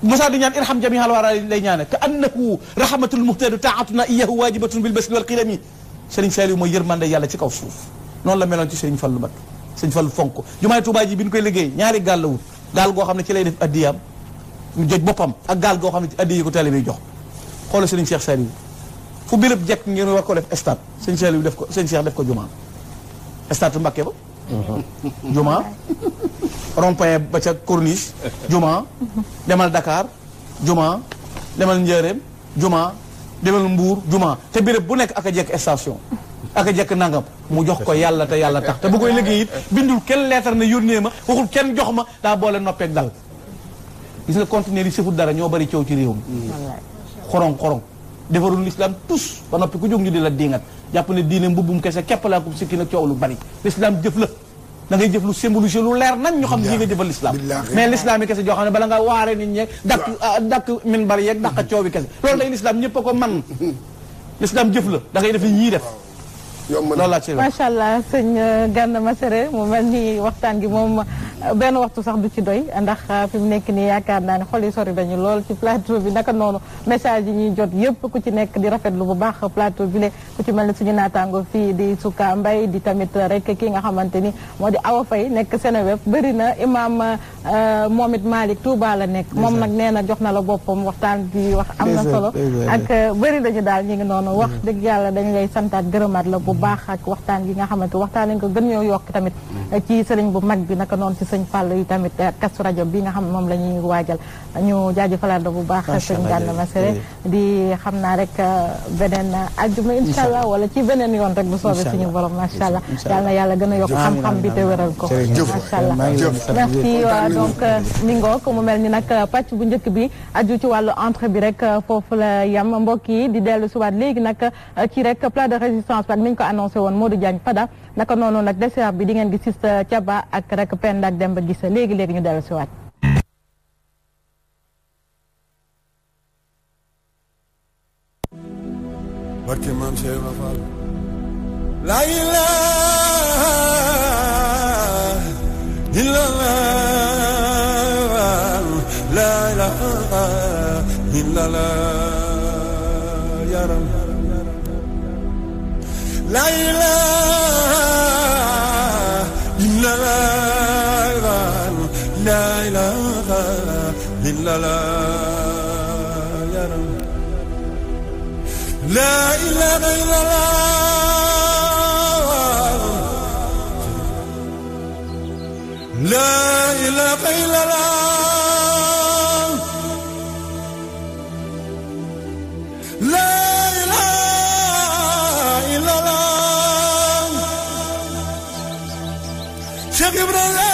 Moussa di ñaan irham jami hal wara lay ñaane ka annahu rahmatul muhtadu taatuna iyahu wajibatun bil basli wal qilami Serigne Saliou mooy yërmande yàlla ci kaw suuf noonu la meloon ci Serigne Fallou Mbacké Serigne Fallou fonk ko jumaay Touba ji bi ñu koy liggéey ñaari gaal la wut gaal goo xam ne ci lay def addiyam mu joj boppam ak gaal goo xam ne ci addiyi ko taalibe jox xoolal Serigne Cheikh Saliou fu béréb jekk ngeen war ko def stade Serigne Saliou def ko Serigne Cheikh def ko jumaa stade Mbacké ba jumaa rond-point ba ca corniche jumaa demal Dakar jumaa demal Njaaréem jumaa demal Mbuur jumaa te béréb bu nekk ak a jekk station ak a jekk nangam mu jox ko yàlla te yàlla tax te bu koy liggéey it bindul kenn leetar ne yónnee ma waxul kenn jox ma daa boole noppeeg dal gis nga conteneur yi sëfut dara ñoo bari coow ci réew mi xorong defarul l'islam tous ba noppi ku jóg ñu di la diingat jàpp ne diine mbubbum kese képp laa ko sikki nag coow lu bari l'islam jëf la da ngay jëf lu symbolisé lu leer nañ ñu xam ne yi nga jëfal l'islam mais l'islam yi kese joo xam ne bala nga waare nit ñeeg dakk min bari yeeg daq coow bi kese loolu day l'islam ñëpp a ko man l'islam jëf la da ngay def yi ñii def loolu laa ci macha allah sëñ Gana Messere mu mel ni waxtaan gi moom benn waxtu sax du ci doy ndax fi mu nekk nii yaakaar naa ne xol yi sori dañu lool ci plateau bi naka noonu message yi ñuy jot yëpp ku ci nekk di rafetlu bu baax plateau bi le ku ci mel ni suñu naataango fii di Souka Mbaye di tamit rek kii nga xamante ni moo di Awa Faye nekk Seneweb bëri na imam moom it Malick Touba la nekk moom nag nee na jox na la boppam waxtaan bi wax am na solo ak bëri dañu daal ñi ngi noonu wax dëgg yàlla dañu lay santaat gërëmaat la bu baax ak waxtaan gi nga xamante waxtaan nañ ko gën ñoo yokk tamit ci sëriñ bu mag bi naka noonu ci sëñ Fall yi tamit Kazu Rajab bi nga xam moom la ñuy waajal ñu jaajëfalaat la bu baax sëñ Gana Messere di xam naa rek beneen àjjuma incha allah wala ci beneen yoon rek bu soobee suñu borom macha allah yal na yàlla gën a yokk xam-xam bi te wéral ko macha allah merci donc mi ngoog mu mel ni nag pàcc bu njëkk bi aju ci wàllu entrée bi rek foofu la yam mbokk yi di dellu siwaat léegi nag ci rek plat de résistance ak ni ñu ko annoncé woon Modou Diagne Fada naka noonu nag dessert bi di ngeen gis Sista Thiaba ak rek Penda ak Demba Gissa léegi ñu dellu si waat. barke maam Cheikh Ibra Fall la ilaha illallah la ilaha illallah yaram la ilaha illallah la ilaha illallah yaram la ilaha illallah la ilaha illallah la ilaha illallah Cheikh Ibrahima